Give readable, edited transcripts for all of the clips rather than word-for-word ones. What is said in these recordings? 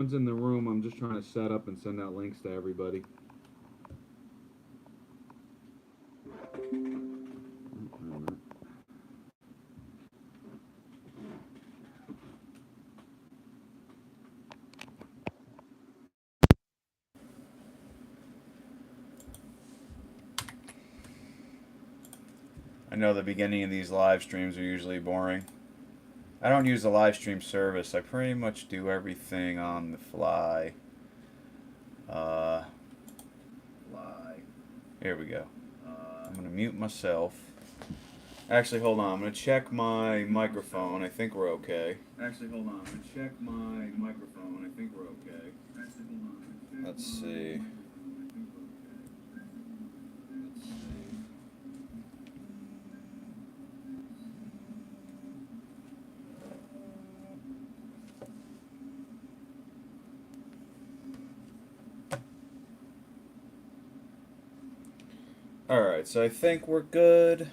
Everyone's in the room. I'm just trying to set up and send out links to everybody. I know the beginning of these live streams are usually boring. I don't use the live stream service. I pretty much do everything on the fly. Uh, Here we go. I'm going to mute myself. Actually, hold on. I'm going to check my microphone. I think we're okay. Actually, hold on. I'm going to check my microphone. I think we're okay. Let's see. Alright, so I think we're good.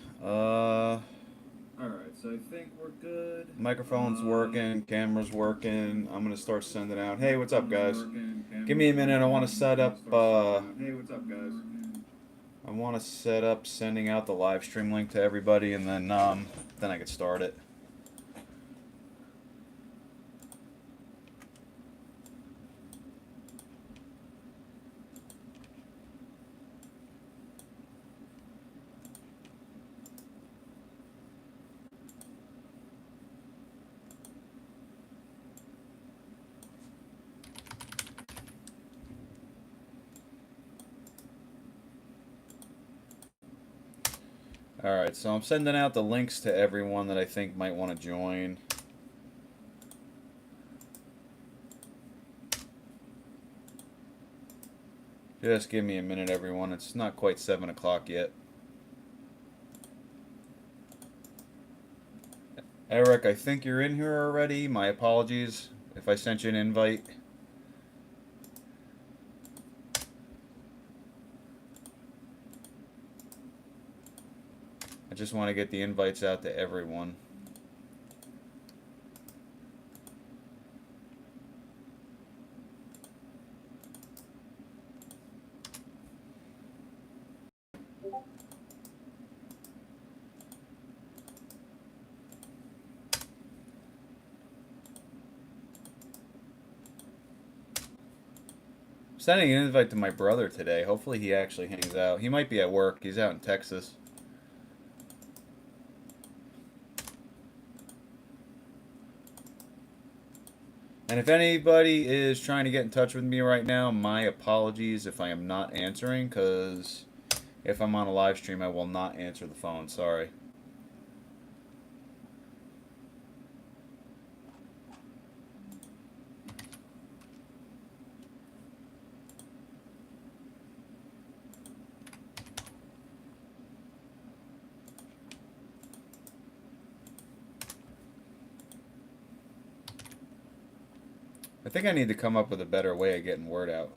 Microphone's working, camera's working. I'm gonna start sending out. Hey, what's up, guys? Give me a minute. I want to set up. Hey, what's up, guys? I want to set up sending out the live stream link to everybody, and then I could start it. Alright, so I'm sending out the links to everyone that I think might want to join. Just give me a minute, everyone. It's not quite 7 o'clock yet. Eric, I think you're in here already. My apologies if I sent you an invite. I just want to get the invites out to everyone. Sending an invite to my brother today. Hopefully he actually hangs out. He might be at work. He's out in Texas. And if anybody is trying to get in touch with me right now, my apologies if I am not answering, because if I'm on a live stream, I will not answer the phone. Sorry. I think I need to come up with a better way of getting word out.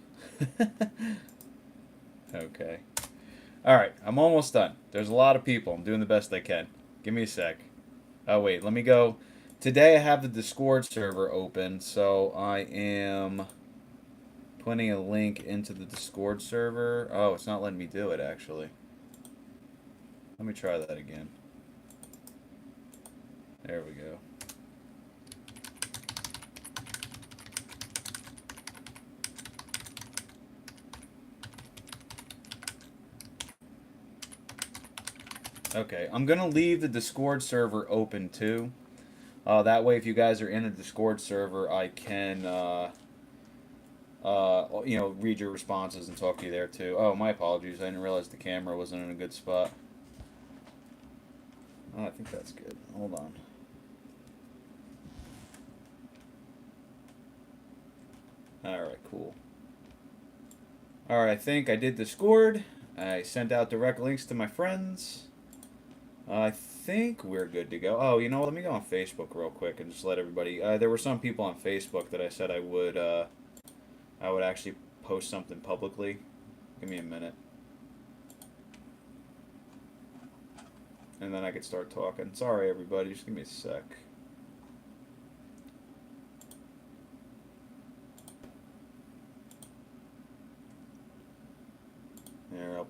Okay. Alright, I'm almost done. There's a lot of people. I'm doing the best I can. Give me a sec. Oh, wait, let me go. Today I have the Discord server open, so I am putting a link into the Discord server. Oh, it's not letting me do it, actually. Let me try that again. There we go. Okay, I'm going to leave the Discord server open too. That way, if you guys are in the Discord server, I can, read your responses and talk to you there too. Oh, my apologies. I didn't realize the camera wasn't in a good spot. Oh, I think that's good. Hold on. Alright, cool. Alright, I think I did Discord. I sent out direct links to my friends. I think we're good to go. Oh, you know what? Let me go on Facebook real quick and just let everybody. There were some people on Facebook that I said I would actually post something publicly. Give me a minute, and then I could start talking. Sorry, everybody. Just give me a sec.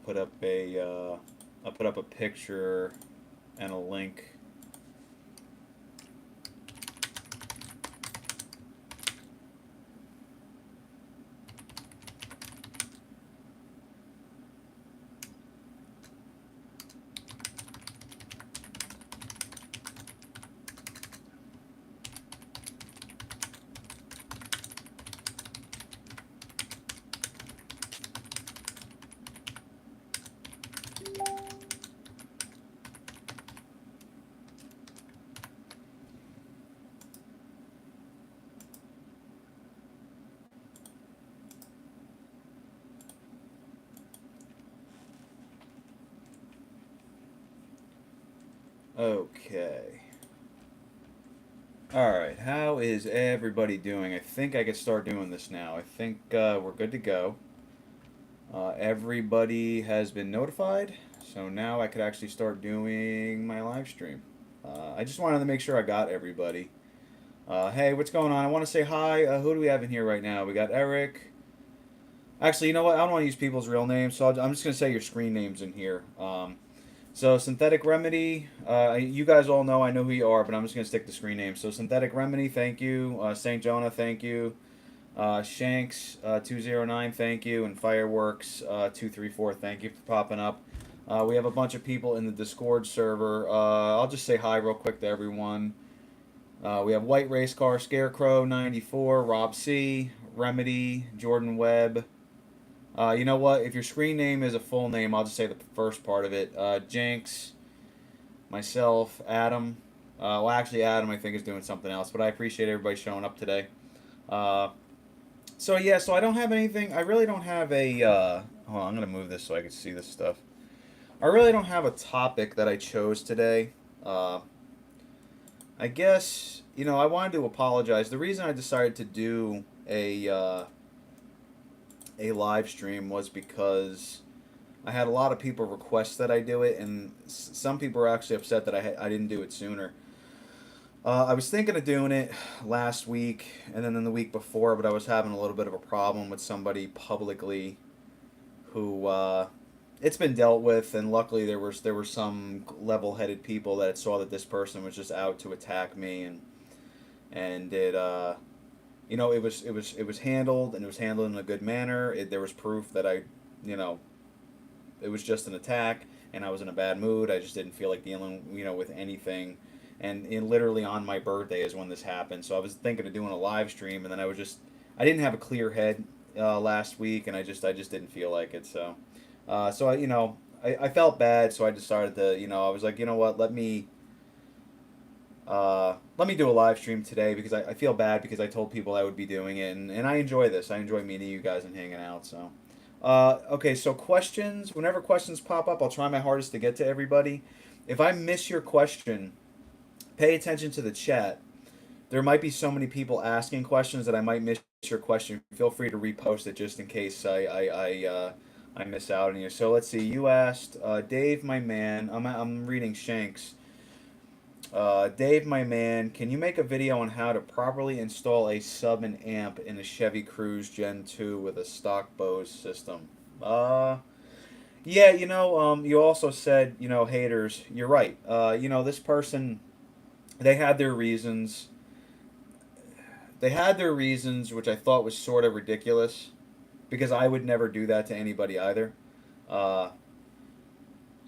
put up a picture and a link. Okay. Alright, how is everybody doing? I think I can start doing this now. I think we're good to go. Everybody has been notified, so now I could actually start doing my live stream. I just wanted to make sure I got everybody. Hey, what's going on? I want to say hi. Who do we have in here right now? We got Eric. Actually, you know what? I don't want to use people's real names, so I'm just going to say your screen names in here. So Synthetic Remedy, you guys all know I know who you are, but I'm just going to stick to screen names. So Synthetic Remedy, thank you. St. Jonah, thank you. Shanks 209, thank you. And Fireworks 234, thank you for popping up. We have a bunch of people in the Discord server. I'll just say hi real quick to everyone. We have White Race Car, Scarecrow 94, Rob C, Remedy, Jordan Webb. You know what? If your screen name is a full name, I'll just say the first part of it. Jenks, myself, Adam. Well, actually, Adam, I think, is doing something else, but I appreciate everybody showing up today. So I don't have anything. I really don't have a. Hold on, I'm going to move this so I can see this stuff. I really don't have a topic that I chose today. I guess, I wanted to apologize. The reason I decided to do a live stream was because I had a lot of people request that I do it, and some people were actually upset that I didn't do it sooner. I was thinking of doing it last week and then the week before, but I was having a little bit of a problem with somebody publicly who it's been dealt with, and luckily there were some level-headed people that saw that this person was just out to attack me, and it it was handled, and it was handled in a good manner. There was proof that it was just an attack, and I was in a bad mood. I just didn't feel like dealing, with anything. And literally on my birthday is when this happened. So I was thinking of doing a live stream, and then I didn't have a clear head last week, and I just didn't feel like it. So, I felt bad, so I decided to, I was like, you know what, let me do a live stream today because I feel bad because I told people I would be doing it, and I enjoy this. I enjoy meeting you guys and hanging out. So, okay, so questions. Whenever questions pop up, I'll try my hardest to get to everybody. If I miss your question, pay attention to the chat. There might be so many people asking questions that I might miss your question. Feel free to repost it just in case I miss out on you. So let's see. You asked Dave, my man. I'm reading Shanks. Dave, my man, can you make a video on how to properly install a sub and amp in a Chevy Cruze Gen 2 with a stock Bose system? Yeah, you also said, haters. You're right. This person, they had their reasons. They had their reasons, which I thought was sort of ridiculous, because I would never do that to anybody either.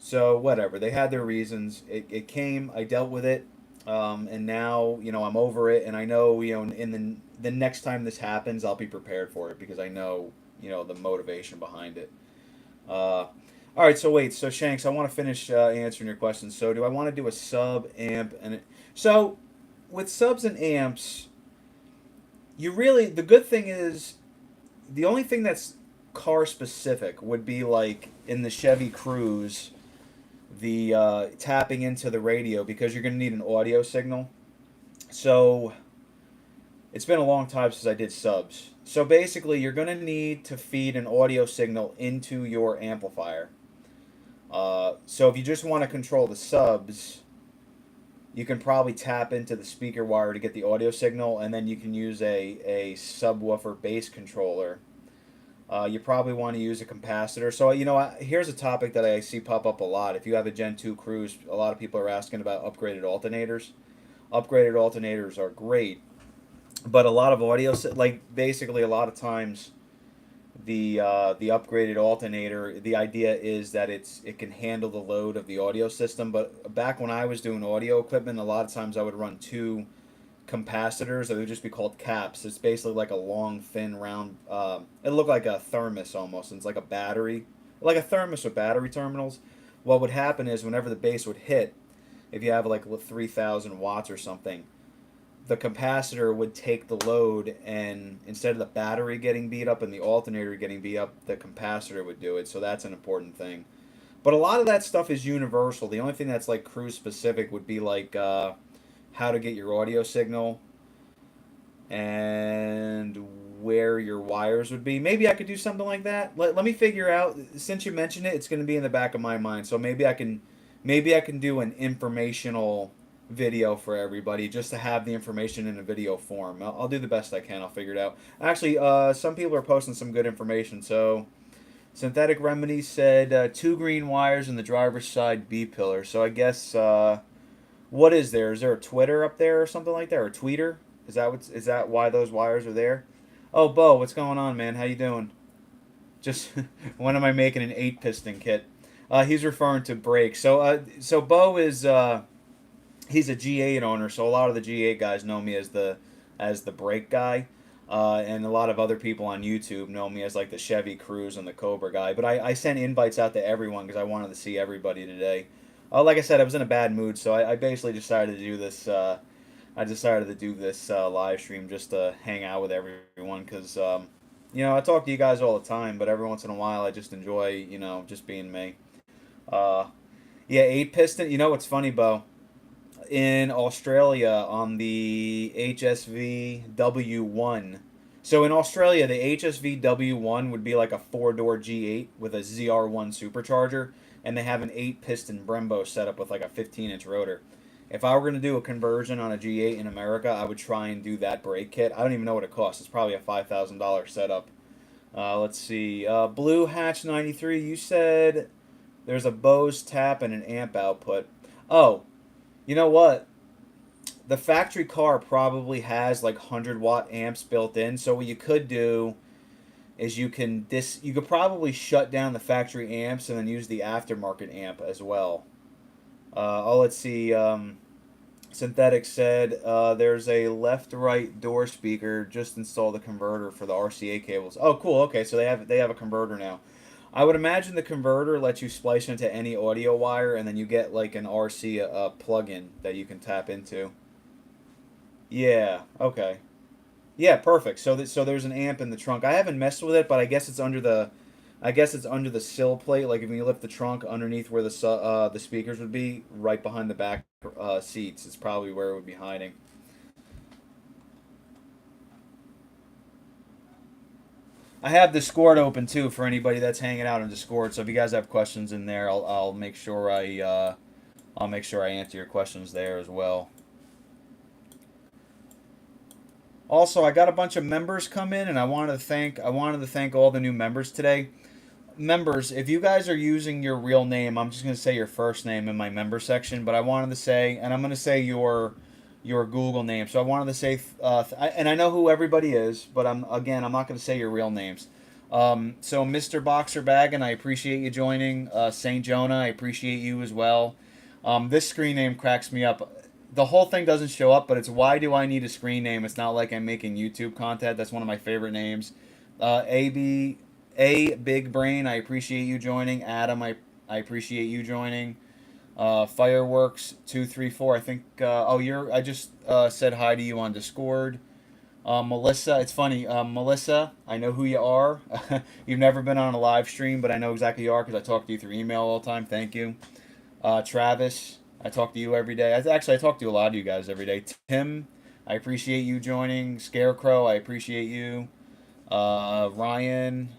So whatever, they had their reasons. It came, I dealt with it, and now I'm over it, and I know in the next time this happens, I'll be prepared for it because I know the motivation behind it. All right, so Shanks, I want to finish answering your question. So do I want to do a sub amp so with subs and amps, the good thing is the only thing that's car specific would be like in the Chevy Cruze, the tapping into the radio, because you're going to need an audio signal. So it's been a long time since I did subs. So basically you're going to need to feed an audio signal into your amplifier. So if you just want to control the subs, you can probably tap into the speaker wire to get the audio signal, and then you can use a subwoofer bass controller You probably want to use a capacitor. So, here's a topic that I see pop up a lot. If you have a Gen 2 Cruise, a lot of people are asking about upgraded alternators. Upgraded alternators are great, but a lot of audio, like basically a lot of times, the upgraded alternator, the idea is that it can handle the load of the audio system. But back when I was doing audio equipment, a lot of times I would run two capacitors that would just be called caps. It's basically like a long, thin, round. It looked like a thermos almost. And it's like a battery, like a thermos with battery terminals. What would happen is whenever the bass would hit, if you have like 3,000 watts or something, the capacitor would take the load, and instead of the battery getting beat up and the alternator getting beat up, the capacitor would do it. So that's an important thing. But a lot of that stuff is universal. The only thing that's like cruise specific would be like how to get your audio signal and where your wires would be. Maybe I could do something like that. Let me figure out. Since you mentioned it, it's going to be in the back of my mind. So maybe I can do an informational video for everybody just to have the information in a video form. I'll do the best I can. I'll figure it out. Actually, some people are posting some good information. So Synthetic Remedy said two green wires in the driver's side B pillar. So I guess what is there? Is there a Twitter up there or something like that, or a tweeter? Is that why those wires are there? Oh, Bo, what's going on, man? How you doing? Just when am I making an 8 piston kit? He's referring to brakes. So Bo is he's a G8 owner, so a lot of the G8 guys know me as the brake guy, and a lot of other people on YouTube know me as like the Chevy Cruise and the Cobra guy. But I sent invites out to everyone because I wanted to see everybody today. Like I said, I was in a bad mood, so I basically decided to do this. I decided to do this live stream just to hang out with everyone because I talk to you guys all the time, but every once in a while I just enjoy just being me. Uh, yeah, 8 piston. You know what's funny, Bo? In Australia on the HSV W1. So in Australia, the HSV W1 would be like a four-door G8 with a ZR1 supercharger, and they have an 8 piston Brembo setup with like a 15-inch rotor. If I were going to do a conversion on a G8 in America, I would try and do that brake kit. I don't even know what it costs. It's probably a $5,000 setup. Let's see. Blue Hatch 93, you said there's a Bose tap and an amp output. Oh, you know what? The factory car probably has like 100-watt amps built in. So what you could do is you could probably shut down the factory amps and then use the aftermarket amp as well. Let's see. Synthetic said there's a left-right door speaker. Just install the converter for the RCA cables. Oh, cool. Okay, so they have a converter now. I would imagine the converter lets you splice into any audio wire, and then you get like an RC plug-in that you can tap into. Yeah. Okay. Yeah. Perfect. So there's an amp in the trunk. I haven't messed with it, but I guess it's under the sill plate. Like if you lift the trunk underneath where the speakers would be, right behind the back seats. It's probably where it would be hiding. I have Discord open too for anybody that's hanging out in Discord. So if you guys have questions in there, I'll make sure I answer your questions there as well. Also, I got a bunch of members come in, and I wanted to thank all the new members today. Members, if you guys are using your real name, I'm just going to say your first name in my member section, but I wanted to say, and I'm going to say your Google name. So I wanted to say, and I know who everybody is, but I'm not going to say your real names. So Mr. Boxer Baggin, I appreciate you joining. Saint Jonah, I appreciate you as well. This screen name cracks me up. The whole thing doesn't show up, but it's why do I need a screen name? It's not like I'm making YouTube content. That's one of my favorite names. A Big Brain, I appreciate you joining. Adam, I appreciate you joining. Fireworks 234, I think. I just said hi to you on Discord. Melissa, it's funny. Melissa, I know who you are. You've never been on a live stream, but I know exactly who you are because I talk to you through email all the time. Thank you. Travis, I talk to you every day. I talk to a lot of you guys every day. Tim, I appreciate you joining. Scarecrow, I appreciate you. Ryan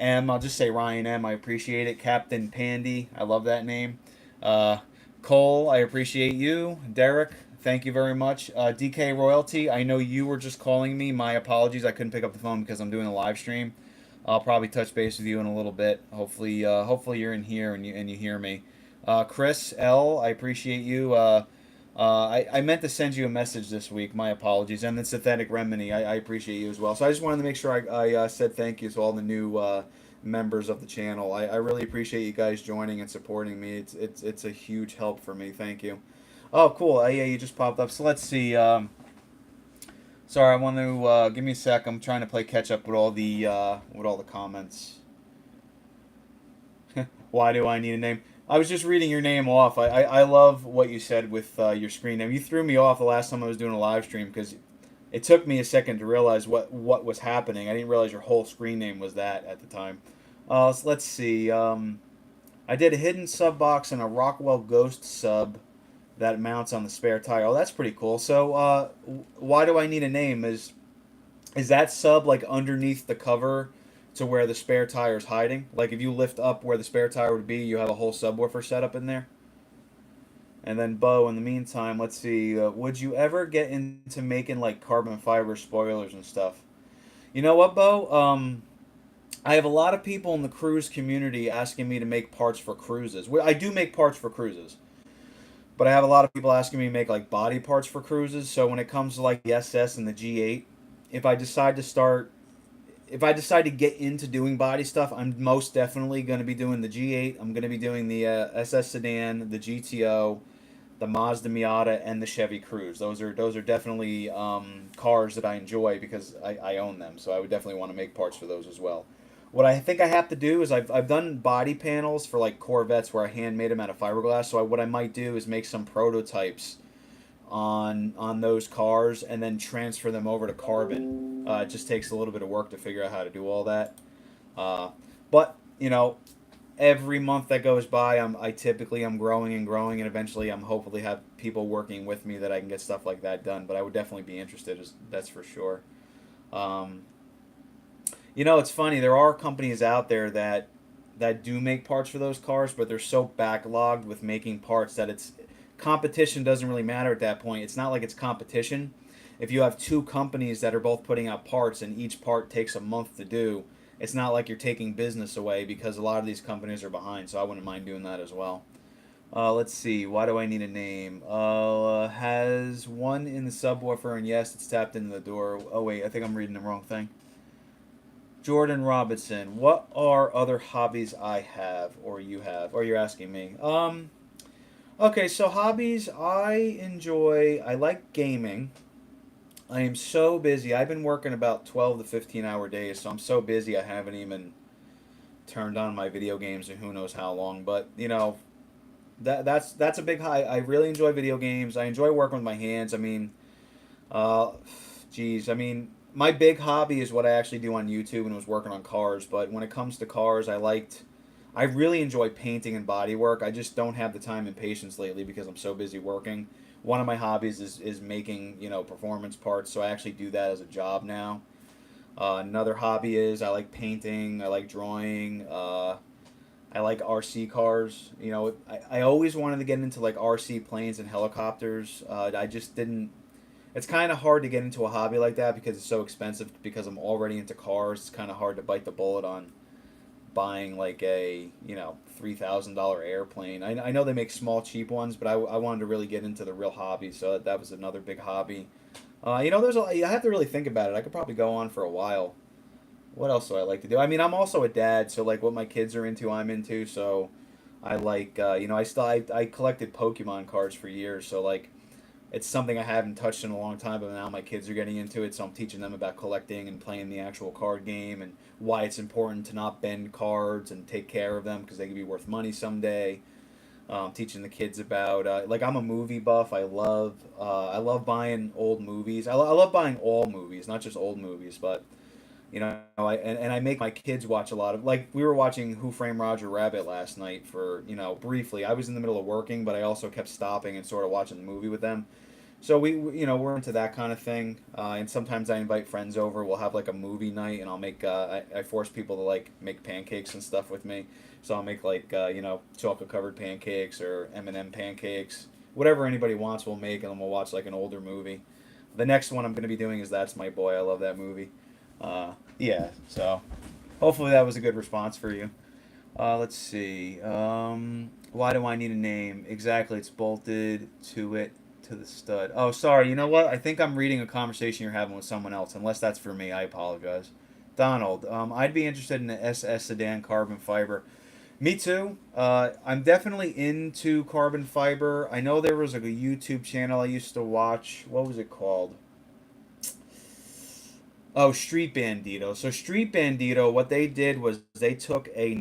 I'll just say Ryan M. I appreciate it. Captain Pandy, I love that name. Uh, Cole, I appreciate you. Derek, thank you very much. DK Royalty, I know you were just calling me. My apologies, I couldn't pick up the phone because I'm doing a live stream. I'll probably touch base with you in a little bit. Hopefully you're in here and you hear me. Chris L, I appreciate you. I meant to send you a message this week. My apologies. And the synthetic remedy, I appreciate you as well. So I just wanted to make sure I said thank you to all the new members of the channel. I really appreciate you guys joining and supporting me. It's a huge help for me. Thank you. Oh, cool. Yeah, you just popped up. So let's see. Sorry, I want to give me a sec. I'm trying to play catch up with all the comments. Why do I need a name? I was just reading your name off. I love what you said with your screen name. You threw me off the last time I was doing a live stream because it took me a second to realize what was happening. I didn't realize your whole screen name was that at the time. So let's see. I did a hidden sub box and a Rockwell Ghost sub that mounts on the spare tire. Oh, that's pretty cool. So why do I need a name? Is that sub like underneath the cover to where the spare tire is hiding? Like if you lift up where the spare tire would be, you have a whole subwoofer set up in there? And then Bo, in the meantime, let's see. Would you ever get into making like carbon fiber spoilers and stuff? You know what, Bo? I have a lot of people in the cruise community asking me to make parts for cruises. I do make parts for cruises, but I have a lot of people asking me to make like body parts for cruises. So when it comes to like the SS and the G8, if I decide to start, if I decide to get into doing body stuff, I'm most definitely going to be doing the G8. I'm going to be doing the SS sedan, the GTO, the Mazda Miata, and the Chevy Cruze. Those are definitely cars that I enjoy because I own them. So I would definitely want to make parts for those as well. What I think I have to do is I've done body panels for like Corvettes where I hand made them out of fiberglass. So what I might do is make some prototypes on those cars and then transfer them over to carbon. It just takes a little bit of work to figure out how to do all that. But you know, every month that goes by, I'm growing and growing, and eventually I'm hopefully have people working with me that I can get stuff like that done. But I would definitely be interested, that's for sure. Um, you know, it's funny. There are companies out there that do make parts for those cars, but they're so backlogged with making parts that it's competition doesn't really matter at that point. It's not like it's competition. If you have two companies that are both putting out parts and each part takes a month to do, it's not like you're taking business away because a lot of these companies are behind. So I wouldn't mind doing that as well. Let's see. Why do I need a name? Has one in the subwoofer, and yes, it's tapped into the door. Oh wait, I think I'm reading the wrong thing. Jordan Robinson, what are other hobbies I have or you have? Or you're asking me? Okay, so hobbies I like gaming. I am so busy. I've been working about 12 to 15-hour days, so I'm so busy I haven't even turned on my video games in who knows how long. But, you know, that's a big high. I really enjoy video games. I enjoy working with my hands. I mean, uh, geez, I mean, my big hobby is what I actually do on YouTube and was working on cars. But when it comes to cars, I really enjoy painting and body work. I just don't have the time and patience lately because I'm so busy working. One of my hobbies is making, you know, performance parts, so I actually do that as a job now. Another hobby is I like painting, I like drawing, I like RC cars. You know, I always wanted to get into like RC planes and helicopters. I just didn't. It's kind of hard to get into a hobby like that because it's so expensive. Because I'm already into cars, it's kind of hard to bite the bullet on buying like a $3,000 airplane. I know they make small cheap ones, but I wanted to really get into the real hobby, so that was another big hobby. You know, I have to really think about it. I could probably go on for a while. What else do I like to do? I mean, I'm also a dad, so like what my kids are into, I'm into. So I like you know, I collected Pokemon cards for years, so like it's something I haven't touched in a long time, but now my kids are getting into it, so I'm teaching them about collecting and playing the actual card game and why it's important to not bend cards and take care of them because they could be worth money someday. Teaching the kids about like I'm a movie buff. I love buying old movies. I love buying all movies, not just old movies, but you know, and I make my kids watch a lot of like we were watching Who Framed Roger Rabbit last night for briefly. I was in the middle of working, but I also kept stopping and sort of watching the movie with them. So we're into that kind of thing, and sometimes I invite friends over. We'll have like a movie night, and I'll make. I force people to like make pancakes and stuff with me. So I'll make like chocolate covered pancakes or M&M pancakes, whatever anybody wants. We'll make, and then we'll watch like an older movie. The next one I'm going to be doing is That's My Boy. I love that movie. Yeah. So Hopefully that was a good response for you. Let's see. Why do I need a name? Exactly, it's bolted to it to the stud. Oh, sorry. You know what? I think I'm reading a conversation you're having with someone else. Unless that's for me, I apologize. Donald, I'd be interested in the SS sedan carbon fiber. Me too. I'm definitely into carbon fiber. I know there was like a YouTube channel I used to watch. What was it called? Oh, Street Bandito. So Street Bandito, what they did was they took I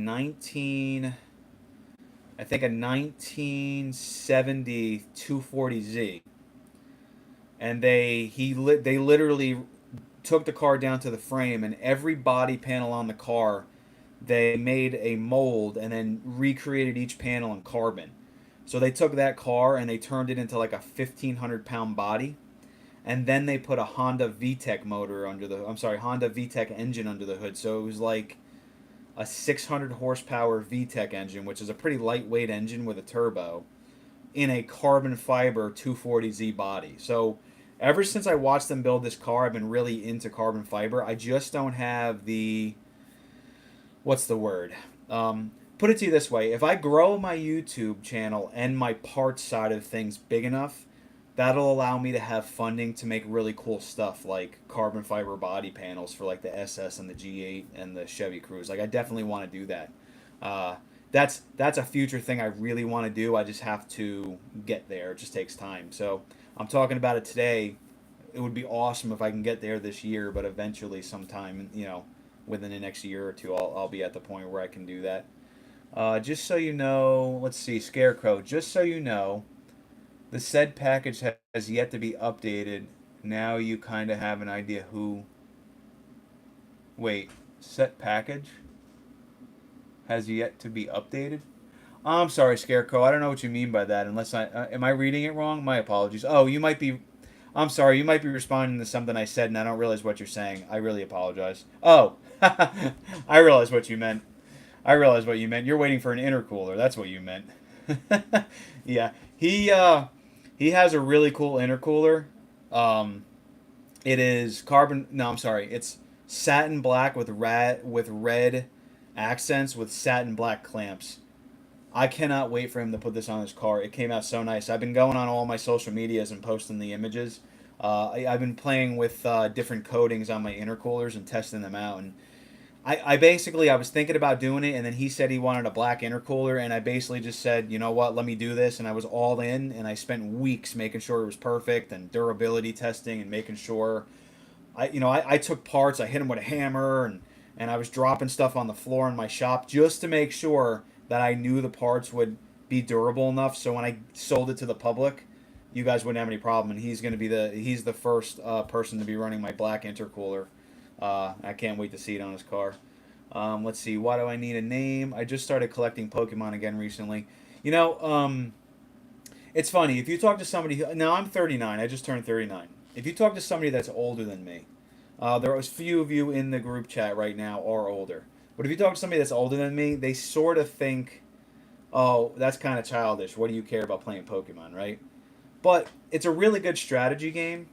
think a 1970 240Z, and they literally took the car down to the frame, and every body panel on the car, they made a mold and then recreated each panel in carbon. So they took that car and they turned it into like a 1,500 pound body, and then they put a Honda VTEC Honda VTEC engine under the hood. So it was like a 600 horsepower VTEC engine, which is a pretty lightweight engine with a turbo, in a carbon fiber 240Z body. So ever since I watched them build this car, I've been really into carbon fiber. I just don't have the, what's the word? Put it to you this way: if I grow my YouTube channel and my parts side of things big enough, that'll allow me to have funding to make really cool stuff like carbon fiber body panels for like the SS and the G8 and the Chevy Cruze. Like I definitely want to do that. That's a future thing I really want to do. I just have to get there. It just takes time. So I'm talking about it today. It would be awesome if I can get there this year, but eventually sometime, within the next year or two, I'll be at the point where I can do that. Just so you know, let's see, Scarecrow, just so you know, the said package has yet to be updated. Now you kind of have an idea who... Wait, set package has yet to be updated? I'm sorry, Scarecrow. I don't know what you mean by that. Unless am I reading it wrong? My apologies. Oh, you might be... I'm sorry. You might be responding to something I said, and I don't realize what you're saying. I really apologize. Oh, I realize what you meant. I realize what you meant. You're waiting for an intercooler. That's what you meant. Yeah, he has a really cool intercooler. It is carbon. No, I'm sorry. It's satin black with red accents with satin black clamps. I cannot wait for him to put this on his car. It came out so nice. I've been going on all my social medias and posting the images. I've been playing with different coatings on my intercoolers and testing them out. And I was thinking about doing it, and then he said he wanted a black intercooler, and I basically just said, you know what, let me do this, and I was all in, and I spent weeks making sure it was perfect and durability testing and making sure. I took parts, I hit them with a hammer, and I was dropping stuff on the floor in my shop just to make sure that I knew the parts would be durable enough, so when I sold it to the public, you guys wouldn't have any problem. And he's the first person to be running my black intercooler. I can't wait to see it on his car. Let's see. Why do I need a name? I just started collecting Pokemon again recently. It's funny. If you talk to somebody... Now, I'm 39. I just turned 39. If you talk to somebody that's older than me, there are a few of you in the group chat right now are older. But if you talk to somebody that's older than me, they sort of think, oh, that's kind of childish. What do you care about playing Pokemon, right? But it's a really good strategy game.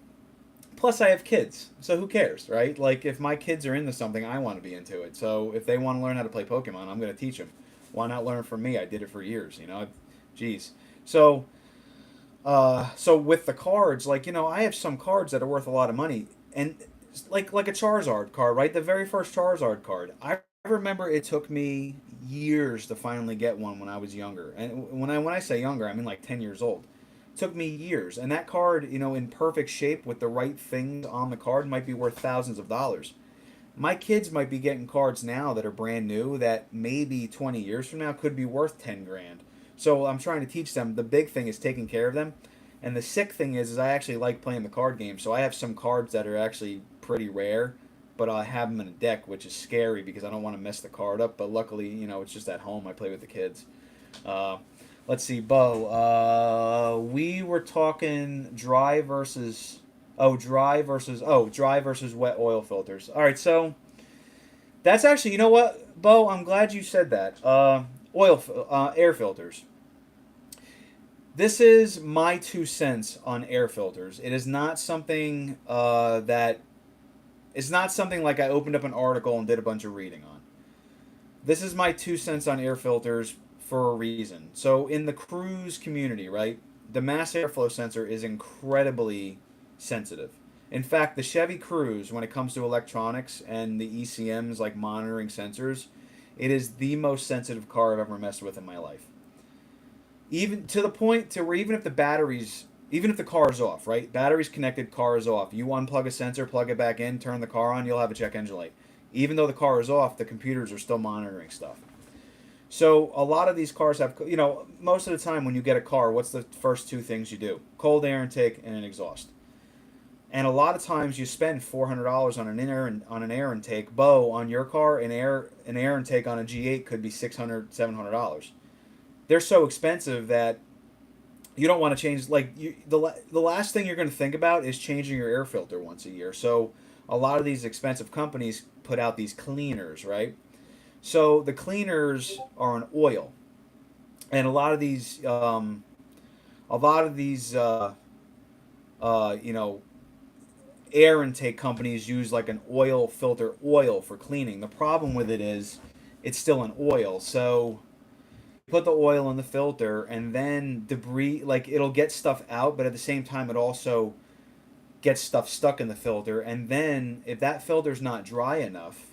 Plus, I have kids, so who cares, right? Like, if my kids are into something, I want to be into it. So if they want to learn how to play Pokemon, I'm going to teach them. Why not learn from me? I did it for years, Jeez. So with the cards, I have some cards that are worth a lot of money. And like a Charizard card, right? The very first Charizard card. I remember it took me years to finally get one when I was younger. And when I say younger, I mean like 10 years old. Took me years, and that card, in perfect shape with the right things on the card, might be worth thousands of dollars. My kids might be getting cards now that are brand new that maybe 20 years from now could be worth 10 grand. So I'm trying to teach them. The big thing is taking care of them, and the sick thing is I actually like playing the card game. So I have some cards that are actually pretty rare, but I have them in a deck, which is scary because I don't want to mess the card up. But luckily, it's just at home. I play with the kids. Let's see, Bo. We were talking dry versus wet oil filters. All right, so that's actually, you know what, Bo? I'm glad you said that. Air filters. This is my 2 cents on air filters. It is not something it's not something like I opened up an article and did a bunch of reading on. this is my 2 cents on air filters for a reason. So in the cruise community, right, the mass airflow sensor is incredibly sensitive. In fact, the Chevy Cruze, when it comes to electronics and the ECMs, like monitoring sensors, it is the most sensitive car I've ever messed with in my life. Even to the point to where even if the batteries, even if the car is off, right, batteries connected, car is off, you unplug a sensor, plug it back in, turn the car on, you'll have a check engine light. Even though the car is off, the computers are still monitoring stuff. So a lot of these cars have, most of the time when you get a car, what's the first two things you do? Cold air intake and an exhaust. And a lot of times you spend $400 on an air intake. On your car, an air intake on a G8 could be $600, $700. They're so expensive that you don't want to change. Like the last thing you're going to think about is changing your air filter once a year. So a lot of these expensive companies put out these cleaners, right? So the cleaners are an oil, and a lot of these air intake companies use like an oil filter oil for cleaning. The problem with it is it's still an oil. So you put the oil in the filter and then debris, like it'll get stuff out, but at the same time it also gets stuff stuck in the filter. And then if that filter's not dry enough,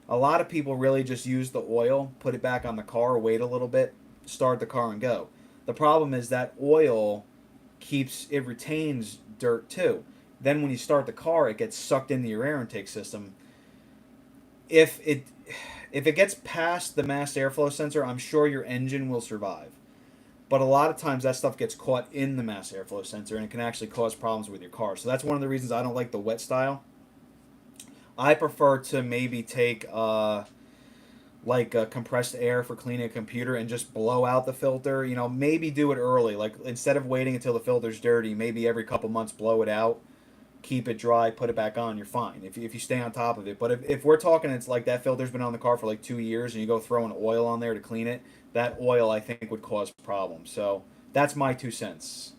a lot of people really just use the oil, put it back on the car, wait a little bit, start the car and go. The problem is that oil it retains dirt too. Then when you start the car, it gets sucked into your air intake system. If it gets past the mass airflow sensor, I'm sure your engine will survive. But a lot of times that stuff gets caught in the mass airflow sensor, and it can actually cause problems with your car. So that's one of the reasons I don't like the wet style. I prefer to maybe take compressed air for cleaning a computer and just blow out the filter. Maybe do it early. Like instead of waiting until the filter's dirty, maybe every couple months blow it out, keep it dry, put it back on, you're fine if you stay on top of it. But if we're talking it's like that filter's been on the car for like 2 years and you go throwing oil on there to clean it, that oil I think would cause problems. So that's my 2 cents.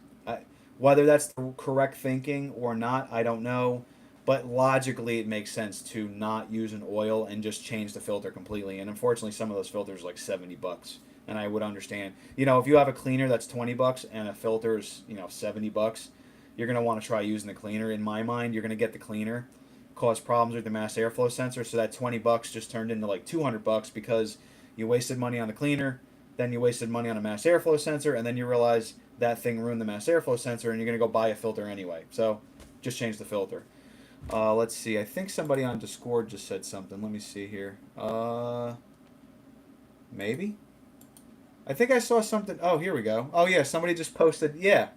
Whether that's the correct thinking or not, I don't know. But logically, it makes sense to not use an oil and just change the filter completely. And unfortunately, some of those filters are like $70, and I would understand. If you have a cleaner that's $20 and a filter is $70, you're gonna want to try using the cleaner. In my mind, you're gonna get the cleaner, cause problems with the mass airflow sensor. So that $20 just turned into like $200 because you wasted money on the cleaner, then you wasted money on a mass airflow sensor, and then you realize that thing ruined the mass airflow sensor, and you're gonna go buy a filter anyway. So just change the filter. Let's see. I think somebody on Discord just said something. Let me see here. Maybe? I think I saw something. Oh, here we go. Oh, yeah. Somebody just posted. Yeah.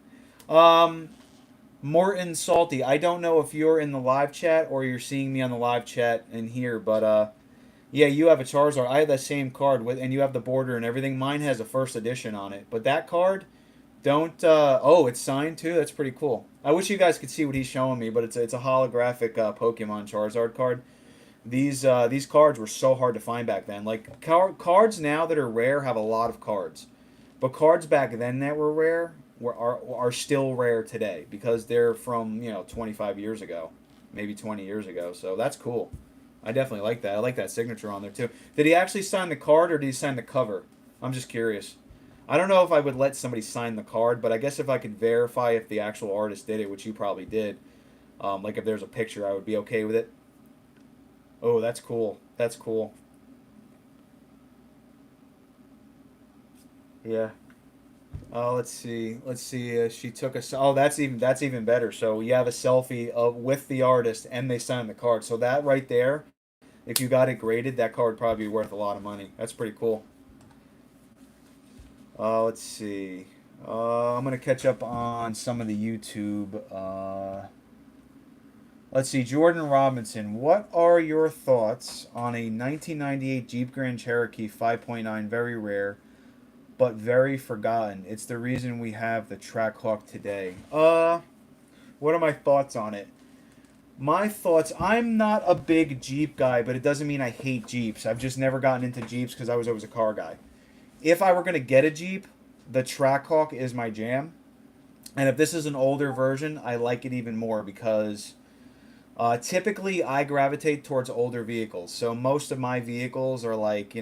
Morton Salty. I don't know if you're in the live chat or you're seeing me on the live chat in here, but yeah, you have a Charizard. I have that same card and you have the border and everything. Mine has a first edition on it, but that card, don't. Oh, it's signed too. That's pretty cool. I wish you guys could see what he's showing me, but it's a holographic Pokemon Charizard card. These cards were so hard to find back then. Like cards now that are rare have a lot of cards, but cards back then that were rare are still rare today because they're from 25 years ago, maybe 20 years ago. So that's cool. I definitely like that. I like that signature on there too. Did he actually sign the card or did he sign the cover? I'm just curious. I don't know if I would let somebody sign the card, but I guess if I could verify if the actual artist did it, which you probably did, like if there's a picture, I would be okay with it. Oh, that's cool. That's cool. Yeah. Let's see. Let's see. She took a. Oh, that's even better. So you have a selfie with the artist, and they signed the card. So that right there, if you got it graded, that card would probably be worth a lot of money. That's pretty cool. Let's see. I'm gonna catch up on some of the YouTube. Let's see. Jordan Robinson, what are your thoughts on a 1998 Jeep Grand Cherokee 5.9, very rare, but very forgotten? It's the reason we have the Trackhawk today. What are my thoughts on it? My thoughts, I'm not a big Jeep guy, but it doesn't mean I hate Jeeps. I've just never gotten into Jeeps because I was always a car guy. If I were going to get a Jeep, the Trackhawk is my jam. And if this is an older version, I like it even more because typically I gravitate towards older vehicles. So most of my vehicles are like,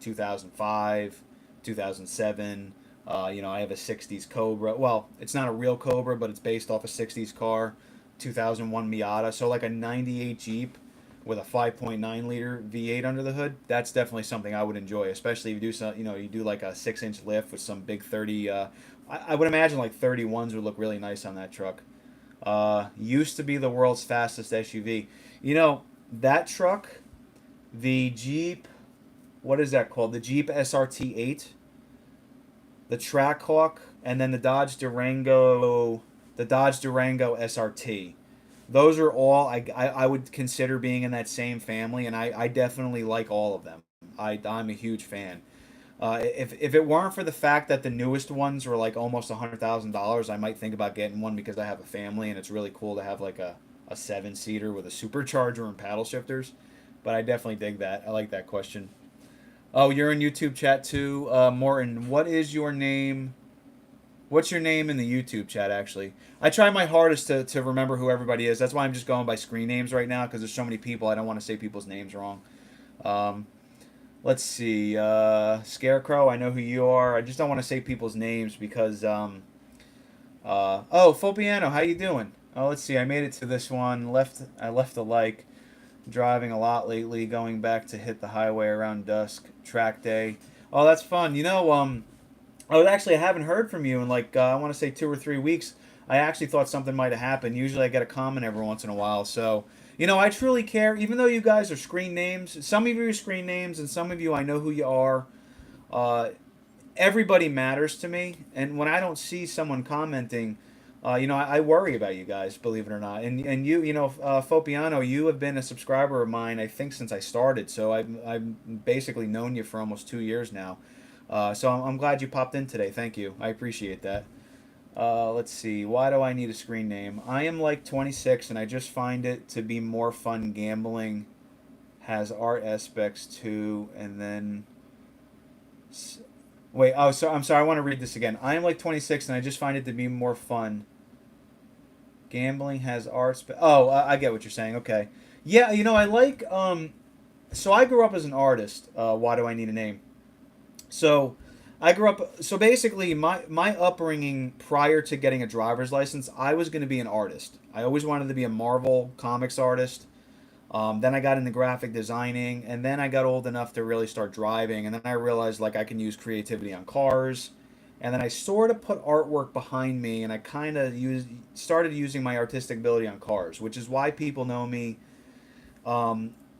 2005, 2007. I have a 60s Cobra. Well, it's not a real Cobra, but it's based off a 60s car. 2001 Miata. So like a 98 Jeep with a 5.9 liter V8 under the hood. That's definitely something I would enjoy, especially if you do some, you do like a 6-inch lift with some big 30. I would imagine like 31s would look really nice on that truck. Used to be the world's fastest SUV. That truck, the Jeep, what is that called? The Jeep SRT8, the Trackhawk, and then the Dodge Durango SRT. Those are all I would consider being in that same family, and I definitely like all of them. I'm a huge fan. If it weren't for the fact that the newest ones were like almost $100,000, I might think about getting one because I have a family and it's really cool to have like a 7-seater with a supercharger and paddle shifters. But I definitely dig that. I like that question. Oh, you're in YouTube chat too, Morton. What is your name? What's your name in the YouTube chat, actually? I try my hardest to remember who everybody is. That's why I'm just going by screen names right now, because there's so many people. I don't want to say people's names wrong. Let's see. Scarecrow, I know who you are. I just don't want to say people's names because... Fopiano, how you doing? Oh, let's see. I made it to this one. I left a like. Driving a lot lately, going back to hit the highway around dusk. Track day. Oh, that's fun. I haven't heard from you in like, I want to say 2 or 3 weeks. I actually thought something might have happened. Usually I get a comment every once in a while. So, I truly care. Even though you guys are screen names, some of you are screen names, and some of you I know who you are. Everybody matters to me. And when I don't see someone commenting, I worry about you guys, believe it or not. And you, Fopiano, you have been a subscriber of mine, I think, since I started. So I've basically known you for almost 2 years now. So I'm glad you popped in today. Thank you. I appreciate that. Let's see. Why do I need a screen name? I am like 26, and I just find it to be more fun. Gambling has art aspects too. And then... Wait, I'm sorry. I want to read this again. I am like 26, and I just find it to be more fun. Gambling has art... I get what you're saying. Okay. Yeah, I like... So I grew up as an artist. Why do I need a name? So I grew up... So basically, my upbringing prior to getting a driver's license, I was going to be an artist. I always wanted to be a Marvel Comics artist. Then I got into graphic designing, and then I got old enough to really start driving, and then I realized like I can use creativity on cars. And then I sort of put artwork behind me, and I kind of started using my artistic ability on cars, which is why people know me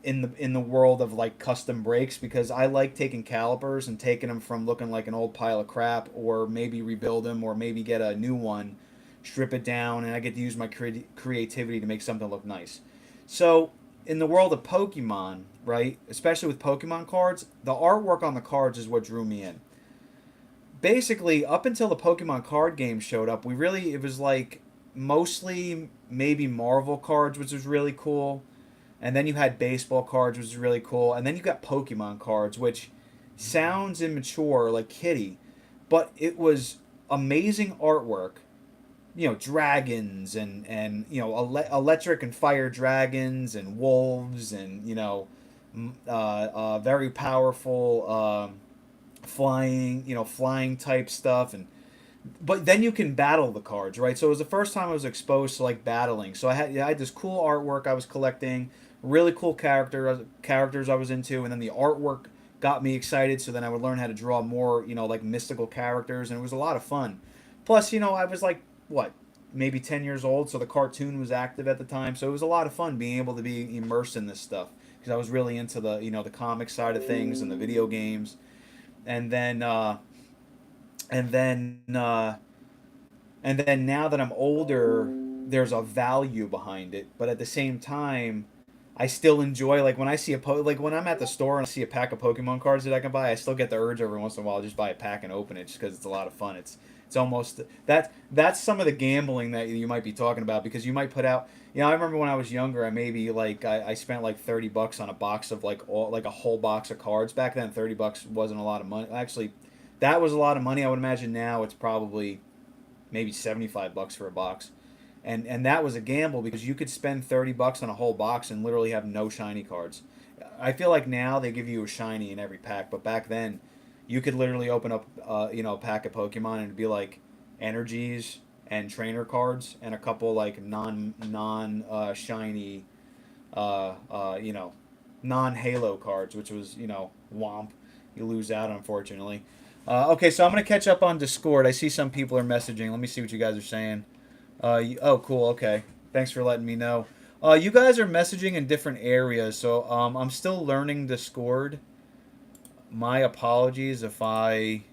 in the world of like custom brakes, because I like taking calipers and taking them from looking like an old pile of crap, or maybe rebuild them, or maybe get a new one, strip it down, and I get to use my creativity to make something look nice. So in the world of Pokemon, right, especially with Pokemon cards, the artwork on the cards is what drew me in. Basically, up until the Pokemon card game showed up, it was like mostly maybe Marvel cards, which was really cool. And then you had baseball cards, which was really cool. And then you got Pokemon cards, which sounds immature, like kitty. But it was amazing artwork. Dragons and electric and fire dragons and wolves and, very powerful... flying type stuff, but then you can battle the cards, right? So it was the first time I was exposed to like battling. So I had this cool artwork I was collecting, really cool characters I was into, and then the artwork got me excited. So then I would learn how to draw more, like mystical characters, and it was a lot of fun. Plus, I was like maybe 10 years old, so the cartoon was active at the time. So it was a lot of fun being able to be immersed in this stuff because I was really into the the comic side of things and the video games. And then now that I'm older, there's a value behind it. But at the same time, I still enjoy, like when I see like when I'm at the store and I see a pack of Pokemon cards that I can buy, I still get the urge every once in a while to just buy a pack and open it just because it's a lot of fun. It's almost that's some of the gambling that you might be talking about, because you might put out. I remember when I was younger, I spent like $30 on a box of like a whole box of cards. Back then, $30 wasn't a lot of money. Actually, that was a lot of money. I would imagine now it's probably maybe $75 for a box, and that was a gamble because you could spend $30 on a whole box and literally have no shiny cards. I feel like now they give you a shiny in every pack, but back then, you could literally open up, a pack of Pokemon and it'd be like energies and trainer cards and a couple like non shiny, uh, uh, you know, non Halo cards, which was womp. You lose out, unfortunately. Okay, so I'm gonna catch up on Discord. I see some people are messaging. Let me see what you guys are saying. Oh, cool. Okay, thanks for letting me know. You guys are messaging in different areas, so I'm still learning Discord. My apologies if I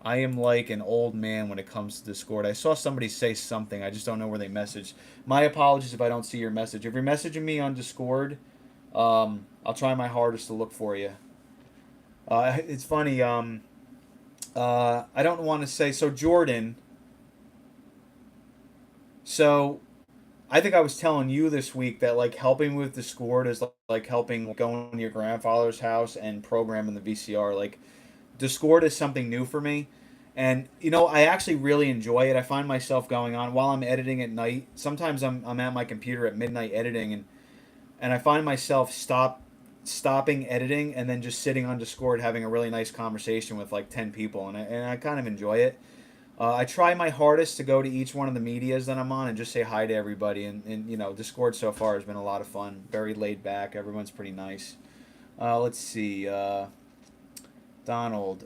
am like an old man when it comes to Discord. I saw somebody say something. I just don't know where they messaged. My apologies if I don't see your message. If you're messaging me on Discord, I'll try my hardest to look for you. It's funny. I don't want to say so. Jordan. So I think I was telling you this week that like helping with Discord is like helping going to your grandfather's house and programming the VCR. Like Discord is something new for me. And I actually really enjoy it. I find myself going on while I'm editing at night. Sometimes I'm at my computer at midnight editing, and I find myself stopping editing and then just sitting on Discord having a really nice conversation with like 10 people, and I kind of enjoy it. I try my hardest to go to each one of the medias that I'm on and just say hi to everybody. And Discord so far has been a lot of fun. Very laid back. Everyone's pretty nice. Let's see. Donald.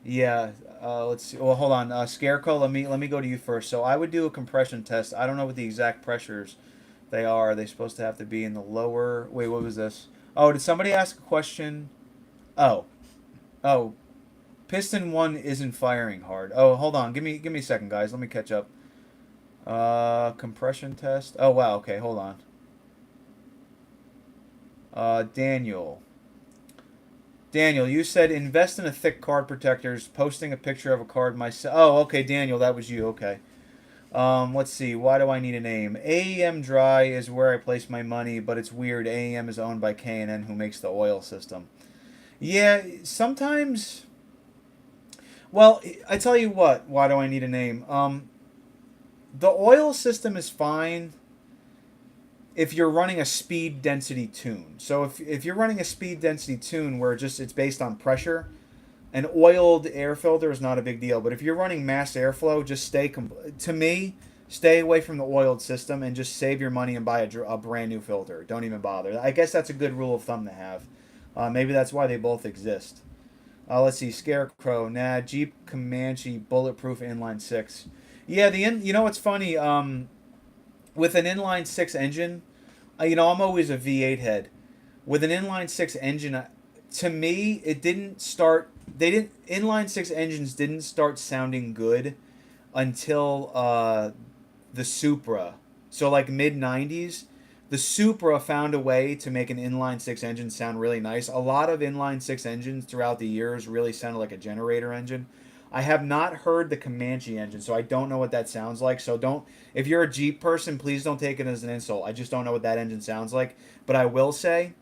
Yeah. Let's see. Well, hold on. Scarecrow. Let me go to you first. So I would do a compression test. I don't know what the exact pressures they are. Are they supposed to have to be in the lower? Wait, what was this? Oh, did somebody ask a question? Oh. Oh. Piston 1 isn't firing hard. Oh, hold on. Give me a second, guys. Let me catch up. Compression test. Oh, wow. Okay, hold on. Daniel. Daniel, you said invest in a thick card protectors. Posting a picture of a card myself. Oh, okay, Daniel, that was you. Okay. Let's see. Why do I need a name? AEM Dry is where I place my money, but it's weird. AEM is owned by K&N, who makes the oil system. Yeah, sometimes. Well, I tell you what. Why do I need a name? The oil system is fine if you're running a speed density tune. So if you're running a speed density tune where it's based on pressure, an oiled air filter is not a big deal. But if you're running mass airflow, just stay away from the oiled system and just save your money and buy a brand new filter. Don't even bother. I guess that's a good rule of thumb to have. Maybe that's why they both exist. Let's see, Scarecrow, Jeep Comanche, bulletproof inline 6. Yeah, what's funny? With an inline 6 engine, I'm always a V8 head. With an inline 6 engine, to me, it didn't start. Inline 6 engines didn't start sounding good until the Supra. So like mid 90s, the Supra found a way to make an inline 6 engine sound really nice. A lot of inline 6 engines throughout the years really sounded like a generator engine. I have not heard the Comanche engine, so I don't know what that sounds like. So if you're a Jeep person, please don't take it as an insult. I just don't know what that engine sounds like. But I will say,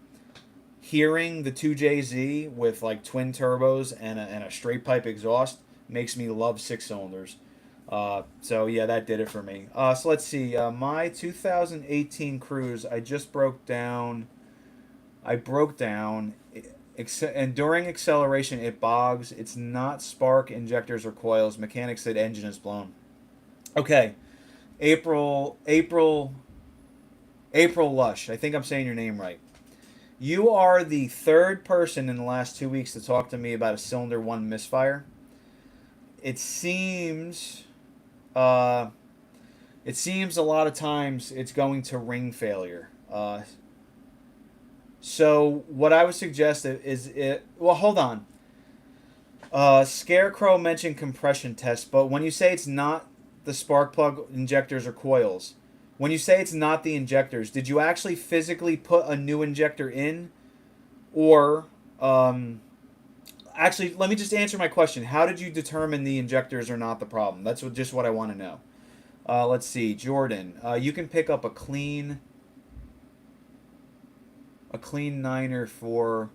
hearing the 2JZ with like twin turbos and a straight pipe exhaust makes me love 6 cylinders. So yeah, that did it for me. So let's see. My 2018 Cruise, I broke down, and during acceleration it bogs. It's not spark, injectors, or coils. Mechanic said engine is blown. Okay, April Lush. I think I'm saying your name right. You are the third person in the last 2 weeks to talk to me about a cylinder 1 misfire. It seems a lot of times it's going to ring failure. So what I would suggest well, hold on. Scarecrow mentioned compression test, but when you say it's not the spark plug, injectors, or coils, when you say it's not the injectors, did you actually physically put a new injector in? Or, actually, let me just answer my question. How did you determine the injectors are not the problem? That's just what I want to know. Let's see. Jordan, you can pick up a clean niner for...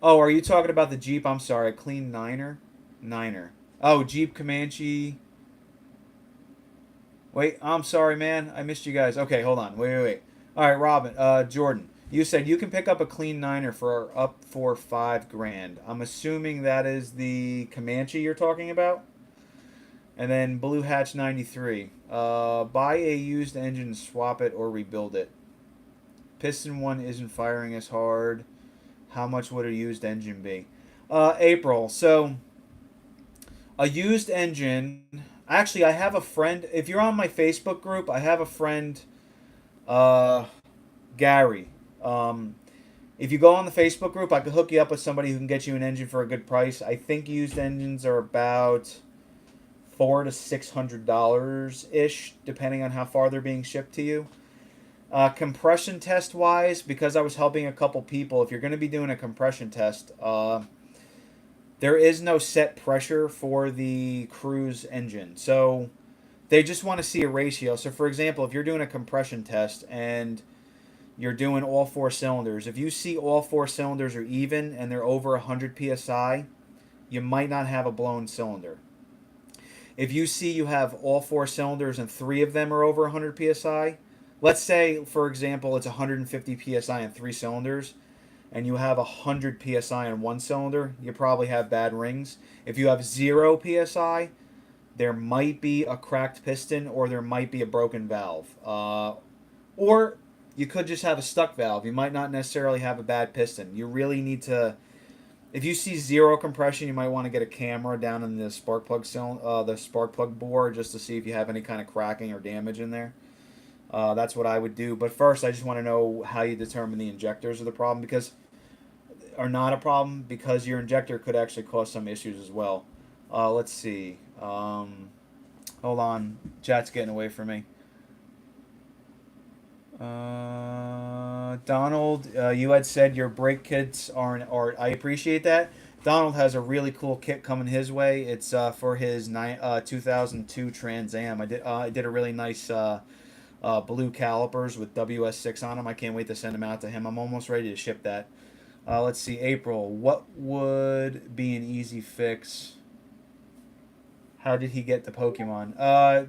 Oh, are you talking about the Jeep? I'm sorry. A clean niner? Niner. Oh, Jeep Comanche... Wait, I'm sorry, man. I missed you guys. Okay, hold on. Wait. All right, Robin. Jordan. You said you can pick up a clean niner for up for $5 grand. I'm assuming that is the Comanche you're talking about. And then Blue Hatch 93. Buy a used engine, swap it, or rebuild it. Piston one isn't firing as hard. How much would a used engine be? April. So a used engine. Actually, I have a friend. If you're on my Facebook group, I have a friend, uh, Gary. Um, if you go on the Facebook group, I could hook you up with somebody who can get you an engine for a good price. I think used engines are about $400 to $600 ish, depending on how far they're being shipped to you. Compression test wise, because I was helping a couple people, if you're going to be doing a compression test, there is no set pressure for the cruise engine. So they just want to see a ratio. So, for example, if you're doing a compression test and you're doing all four cylinders, if you see all four cylinders are even and they're over 100 psi, you might not have a blown cylinder. If you see you have all four cylinders and three of them are over 100 psi, let's say, for example, it's 150 psi in three cylinders, and you have 100 psi in one cylinder, you probably have bad rings. If you have 0 psi, there might be a cracked piston or there might be a broken valve. Or you could just have a stuck valve. You might not necessarily have a bad piston. You really need to... If you see 0 compression, you might want to get a camera down in the spark plug the spark plug bore, just to see if you have any kind of cracking or damage in there. That's what I would do. But first, I just want to know how you determine the injectors are the problem, because are not a problem, because your injector could actually cause some issues as well. Let's see. Hold on, chat's getting away from me. Donald, you had said your brake kits are an art. I appreciate that. Donald has a really cool kit coming his way. It's for his 2002 Trans Am. I did a really nice blue calipers with WS6 on them. I can't wait to send them out to him. I'm almost ready to ship that. Let's see, April. What would be an easy fix? How did he get the Pokemon?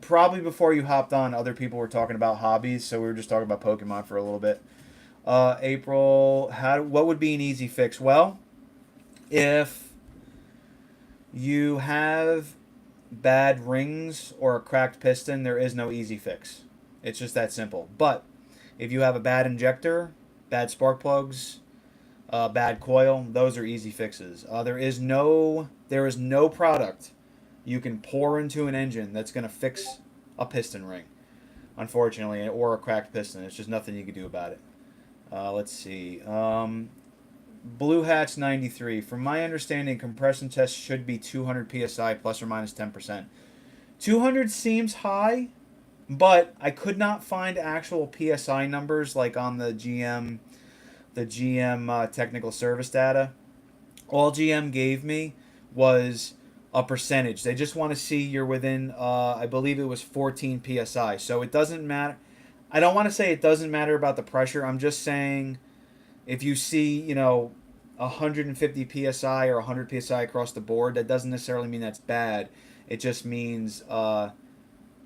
Probably before you hopped on, other people were talking about hobbies, so we were just talking about Pokemon for a little bit. April, what would be an easy fix? Well, if you have bad rings or a cracked piston, there is no easy fix. It's just that simple. But if you have a bad injector, bad spark plugs, bad coil, those are easy fixes. There is no product you can pour into an engine that's going to fix a piston ring, unfortunately, or a cracked piston. It's just nothing you can do about it. Let's see. Blue Hatch 93. From my understanding, compression test should be 200 psi plus or minus 10%. 200 seems high, but I could not find actual psi numbers like on the GM technical service data. All GM gave me was a percentage. They just want to see you're within, I believe it was 14 psi. So it doesn't matter. I don't want to say it doesn't matter about the pressure. I'm just saying if you see, 150 psi or 100 psi across the board, that doesn't necessarily mean that's bad. It just means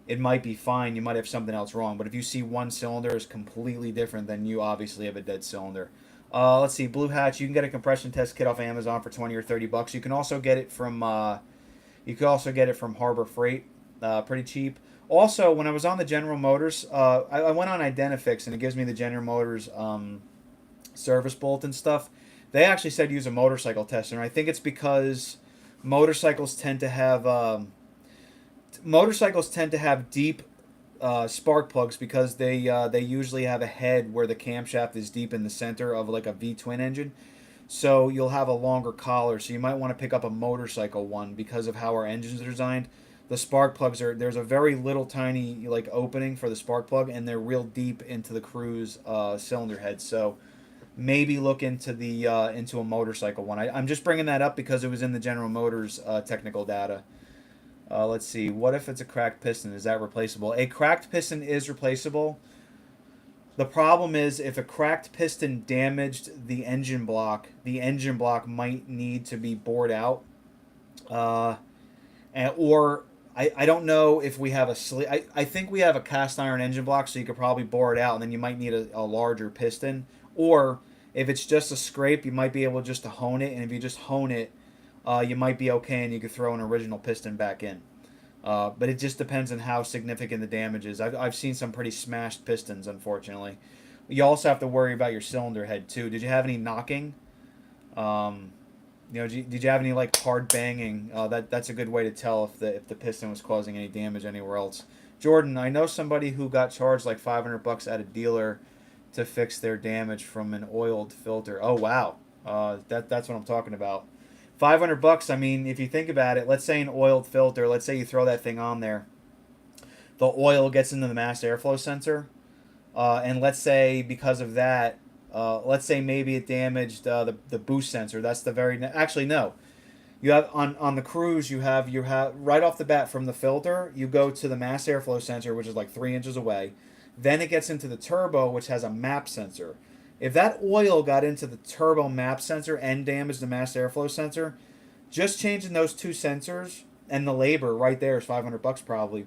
it might be fine. You might have something else wrong. But if you see one cylinder is completely different, then you obviously have a dead cylinder. Let's see, Blue Hatch. You can get a compression test kit off Amazon for $20 or $30. You can also get it from Harbor Freight, pretty cheap. Also, when I was on the General Motors, I went on Identifix, and it gives me the General Motors service bulletin stuff. They actually said use a motorcycle tester, and I think it's because motorcycles tend to have deep spark plugs, because they usually have a head where the camshaft is deep in the center of like a V-twin engine. So you'll have a longer collar, so you might want to pick up a motorcycle one because of how our engines are designed. The spark plugs there's a very little tiny like opening for the spark plug, and they're real deep into the cruise cylinder head. So maybe look into a motorcycle one. I'm just bringing that up because it was in the General Motors technical data. Let's see. What if it's a cracked piston? Is that replaceable? A cracked piston is replaceable. The problem is if a cracked piston damaged the engine block might need to be bored out. Or I don't know if we have a sleeve. I think we have a cast iron engine block, so you could probably bore it out, and then you might need a larger piston. Or if it's just a scrape, you might be able just to hone it, and if you just hone it, you might be okay, and you could throw an original piston back in. But it just depends on how significant the damage is. I've seen some pretty smashed pistons, unfortunately. You also have to worry about your cylinder head too. Did you have any knocking? Um, did you have any like hard banging? That's a good way to tell if the piston was causing any damage anywhere else. Jordan, I know somebody who got charged like $500 at a dealer to fix their damage from an oiled filter. Oh wow, that's what I'm talking about. $500. I mean, if you think about it, let's say an oiled filter. Let's say you throw that thing on there. The oil gets into the mass airflow sensor, and let's say because of that, let's say maybe it damaged the boost sensor. That's the very actually no. You have on the cruise you have right off the bat from the filter you go to the mass airflow sensor, which is like 3 inches away. Then it gets into the turbo, which has a map sensor. If that oil got into the turbo map sensor and damaged the mass airflow sensor, just changing those two sensors and the labor right there is $500 probably.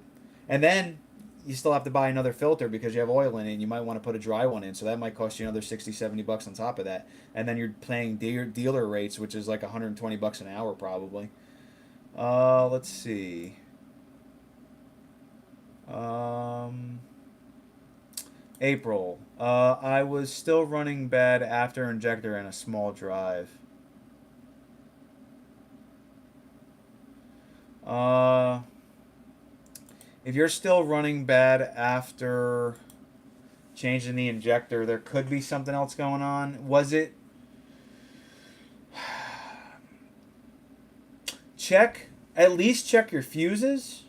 And then you still have to buy another filter because you have oil in it and you might want to put a dry one in. So that might cost you another $60-70 on top of that. And then you're paying dealer rates, which is like $120 an hour probably. Let's see. April. I was still running bad after injector and a small drive. If you're still running bad after changing the injector, there could be something else going on. Was it? At least check your fuses.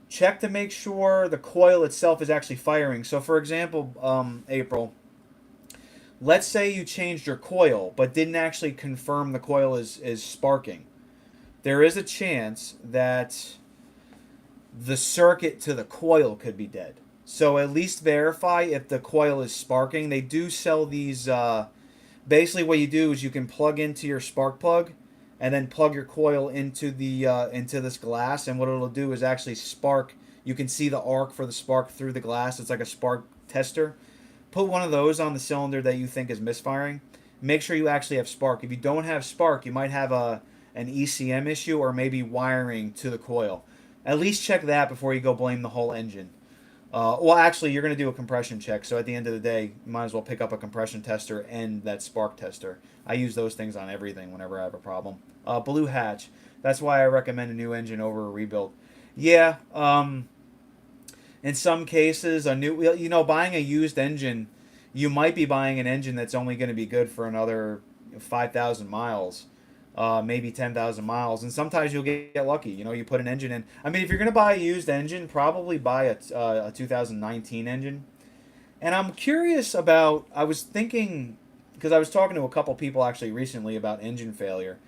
Check to make sure the coil itself is actually firing. So, for example, April, let's say you changed your coil, but didn't actually confirm the coil is sparking. There is a chance that the circuit to the coil could be dead. So at least verify if the coil is sparking. They do sell these. Basically, what you do is you can plug into your spark plug, and then plug your coil into the into this glass. And what it'll do is actually spark. You can see the arc for the spark through the glass. It's like a spark tester. Put one of those on the cylinder that you think is misfiring. Make sure you actually have spark. If you don't have spark, you might have an ECM issue or maybe wiring to the coil. At least check that before you go blame the whole engine. Well, actually, you're going to do a compression check. So at the end of the day, you might as well pick up a compression tester and that spark tester. I use those things on everything whenever I have a problem. Blue hatch. That's why I recommend a new engine over a rebuild. Yeah. In some cases, buying a used engine, you might be buying an engine that's only going to be good for another 5,000 miles. Maybe 10,000 miles, and sometimes you'll get lucky. You put an engine in. I mean, if you're going to buy a used engine, probably buy a 2019 engine. And I'm curious about, I was thinking, because I was talking to a couple people actually recently about engine failure.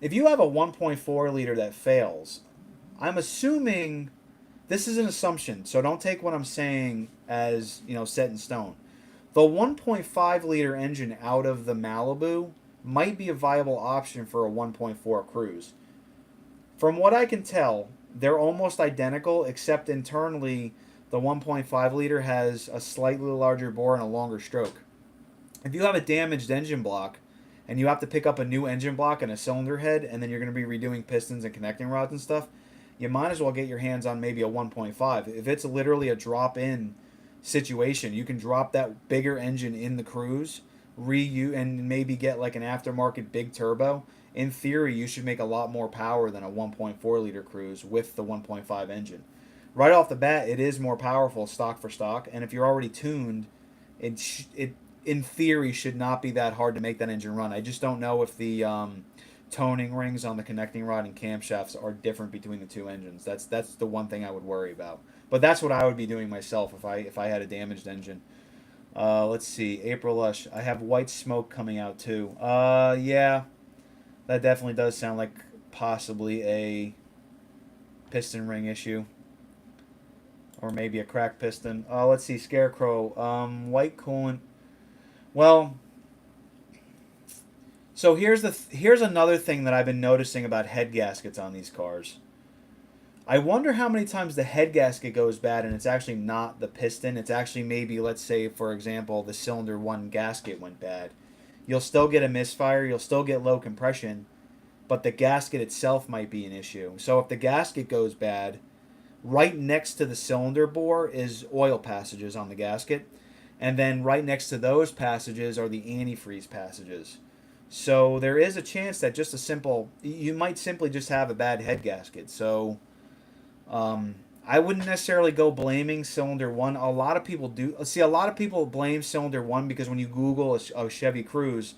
If you have a 1.4 liter that fails, I'm assuming, this is an assumption, so don't take what I'm saying as, set in stone. The 1.5 liter engine out of the Malibu might be a viable option for a 1.4 cruise. From what I can tell, they're almost identical, except internally the 1.5 liter has a slightly larger bore and a longer stroke. If you have a damaged engine block and you have to pick up a new engine block and a cylinder head, and then you're going to be redoing pistons and connecting rods and stuff, you might as well get your hands on maybe a 1.5. If it's literally a drop-in situation, you can drop that bigger engine in the cruise, and maybe get like an aftermarket big turbo. In theory, you should make a lot more power than a 1.4 liter cruise with the 1.5 engine. Right off the bat, it is more powerful stock for stock, and if you're already tuned, it in theory should not be that hard to make that engine run. I just don't know if the toning rings on the connecting rod and camshafts are different between the two engines. That's the one thing I would worry about. But that's what I would be doing myself if I had a damaged engine. Let's see. April Lush. I have white smoke coming out too. Yeah. That definitely does sound like possibly a piston ring issue. Or maybe a cracked piston. Let's see. Scarecrow. White coolant. Well, so here's another thing that I've been noticing about head gaskets on these cars. I wonder how many times the head gasket goes bad and it's actually not the piston. It's actually maybe, let's say, for example, the cylinder 1 gasket went bad. You'll still get a misfire, you'll still get low compression, but the gasket itself might be an issue. So if the gasket goes bad, right next to the cylinder bore is oil passages on the gasket. And then right next to those passages are the antifreeze passages. So there is a chance that just a simple, you might simply just have a bad head gasket. So I wouldn't necessarily go blaming cylinder 1. A lot of people do. See, a lot of people blame cylinder 1 because when you Google a Chevy Cruze,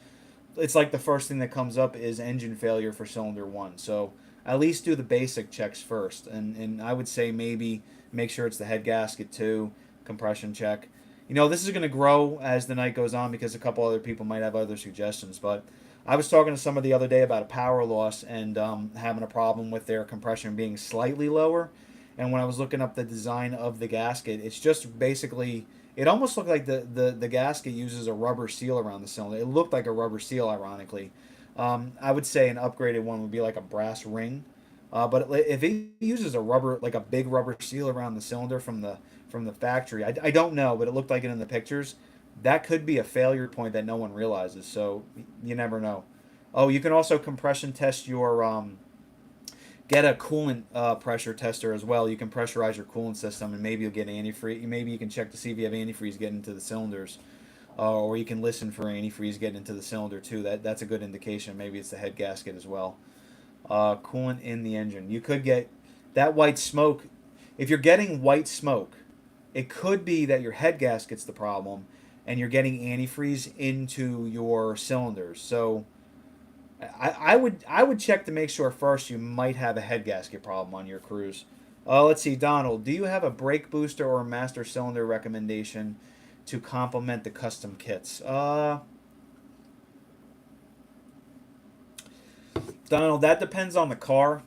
it's like the first thing that comes up is engine failure for cylinder 1. So at least do the basic checks first. And I would say maybe make sure it's the head gasket too, compression check. You know, this is going to grow as the night goes on because a couple other people might have other suggestions. But I was talking to somebody the other day about a power loss and having a problem with their compression being slightly lower. And when I was looking up the design of the gasket, it's just basically, it almost looked like the gasket uses a rubber seal around the cylinder. It looked like a rubber seal, ironically. I would say an upgraded one would be like a brass ring. But if it uses a rubber, like a big rubber seal around the cylinder from the factory, I don't know, but it looked like it in the pictures. That could be a failure point that no one realizes. So you never know. Oh, you can also compression test your get a coolant pressure tester as well. You can pressurize your coolant system, and maybe you'll get antifreeze. Maybe you can check to see if you have antifreeze getting into the cylinders, or you can listen for antifreeze getting into the cylinder too. That's a good indication. Maybe it's the head gasket as well. Coolant in the engine. You could get that white smoke. If you're getting white smoke, it could be that your head gasket's the problem, and you're getting antifreeze into your cylinders. So I would check to make sure first you might have a head gasket problem on your Cruze. Let's see, Donald, do you have a brake booster or a master cylinder recommendation to complement the custom kits? Donald, that depends on the car.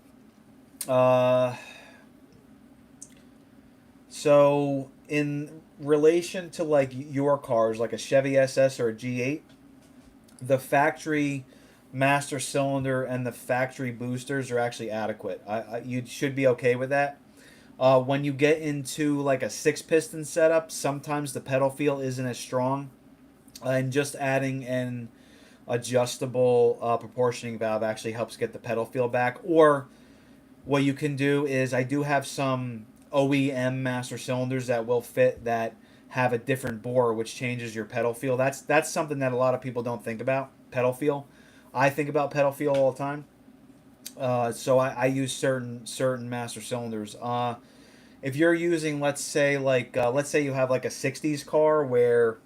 So in relation to like your cars, like a Chevy SS or a G8, the factory master cylinder and the factory boosters are actually adequate. You should be okay with that. When you get into like a 6-piston setup, sometimes the pedal feel isn't as strong, and just adding an adjustable proportioning valve actually helps get the pedal feel back. Or what you can do is, I do have some OEM master cylinders that will fit that have a different bore, which changes your pedal feel. That's something that a lot of people don't think about, pedal feel. I think about pedal feel all the time. So I use certain master cylinders. If you're using, let's say you have like a 60s car where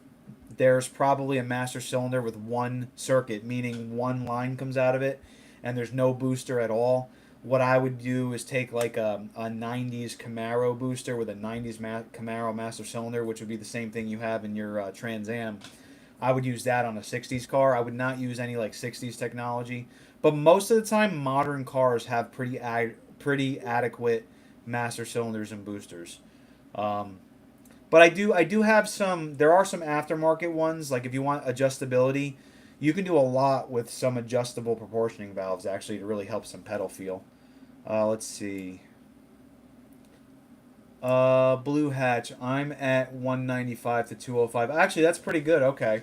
there's probably a master cylinder with one circuit, meaning one line comes out of it, and there's no booster at all. What I would do is take like a 90s Camaro booster with a 90s Camaro master cylinder, which would be the same thing you have in your Trans Am. I would use that on a 60s car. I would not use any like 60s technology. But most of the time, modern cars have pretty adequate master cylinders and boosters. But I do have some. There are some aftermarket ones. Like if you want adjustability, you can do a lot with some adjustable proportioning valves actually to really help some pedal feel. Let's see. Blue Hatch. I'm at 195 to 205. Actually, that's pretty good. Okay.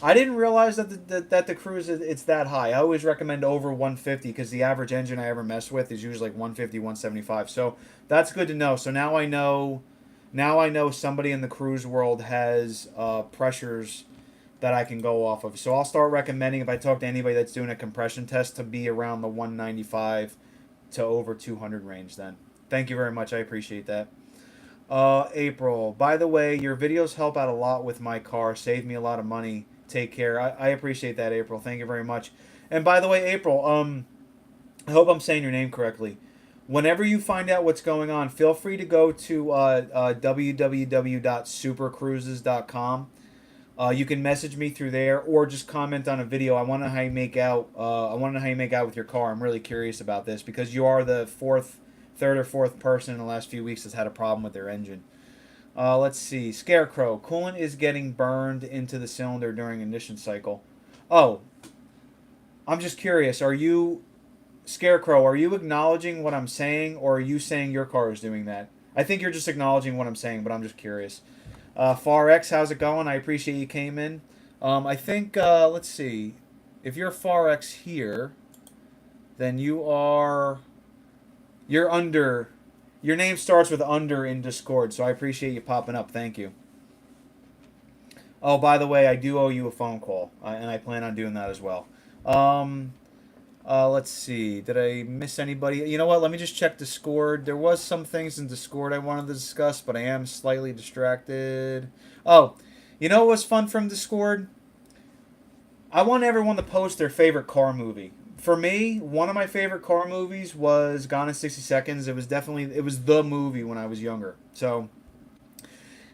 I didn't realize that the Cruze it's that high. I always recommend over 150 because the average engine I ever mess with is usually like 150, 175. So that's good to know. So now I know somebody in the Cruze world has pressures that I can go off of. So I'll start recommending, if I talk to anybody that's doing a compression test, to be around the 195 to over 200 range then. Thank you very much. I appreciate that. April. By the way, your videos help out a lot with my car. Save me a lot of money. Take care. I appreciate that, April. Thank you very much. And by the way, April, I hope I'm saying your name correctly. Whenever you find out what's going on, feel free to go to www.supercruises.com. You can message me through there, or just comment on a video. I want to know how you make out. I want to know how you make out with your car. I'm really curious about this because you are the third or fourth person in the last few weeks that's had a problem with their engine. Let's see. Scarecrow. Coolant is getting burned into the cylinder during ignition cycle. Oh, I'm just curious. Are you Scarecrow, are you acknowledging what I'm saying, or are you saying your car is doing that? I think you're just acknowledging what I'm saying, but I'm just curious. Farx, how's it going? I appreciate you came in. I think, let's see. If you're Farx here, then you're under. Your name starts with under in Discord, so I appreciate you popping up. Thank you. Oh, by the way, I do owe you a phone call, and I plan on doing that as well. Um, let's see. Did I miss anybody? You know what? Let me just check Discord. There was some things in Discord I wanted to discuss, but I am slightly distracted. Oh, you know what was fun from Discord? I want everyone to post their favorite car movie. For me, one of my favorite car movies was Gone in 60 Seconds. It was the movie when I was younger. So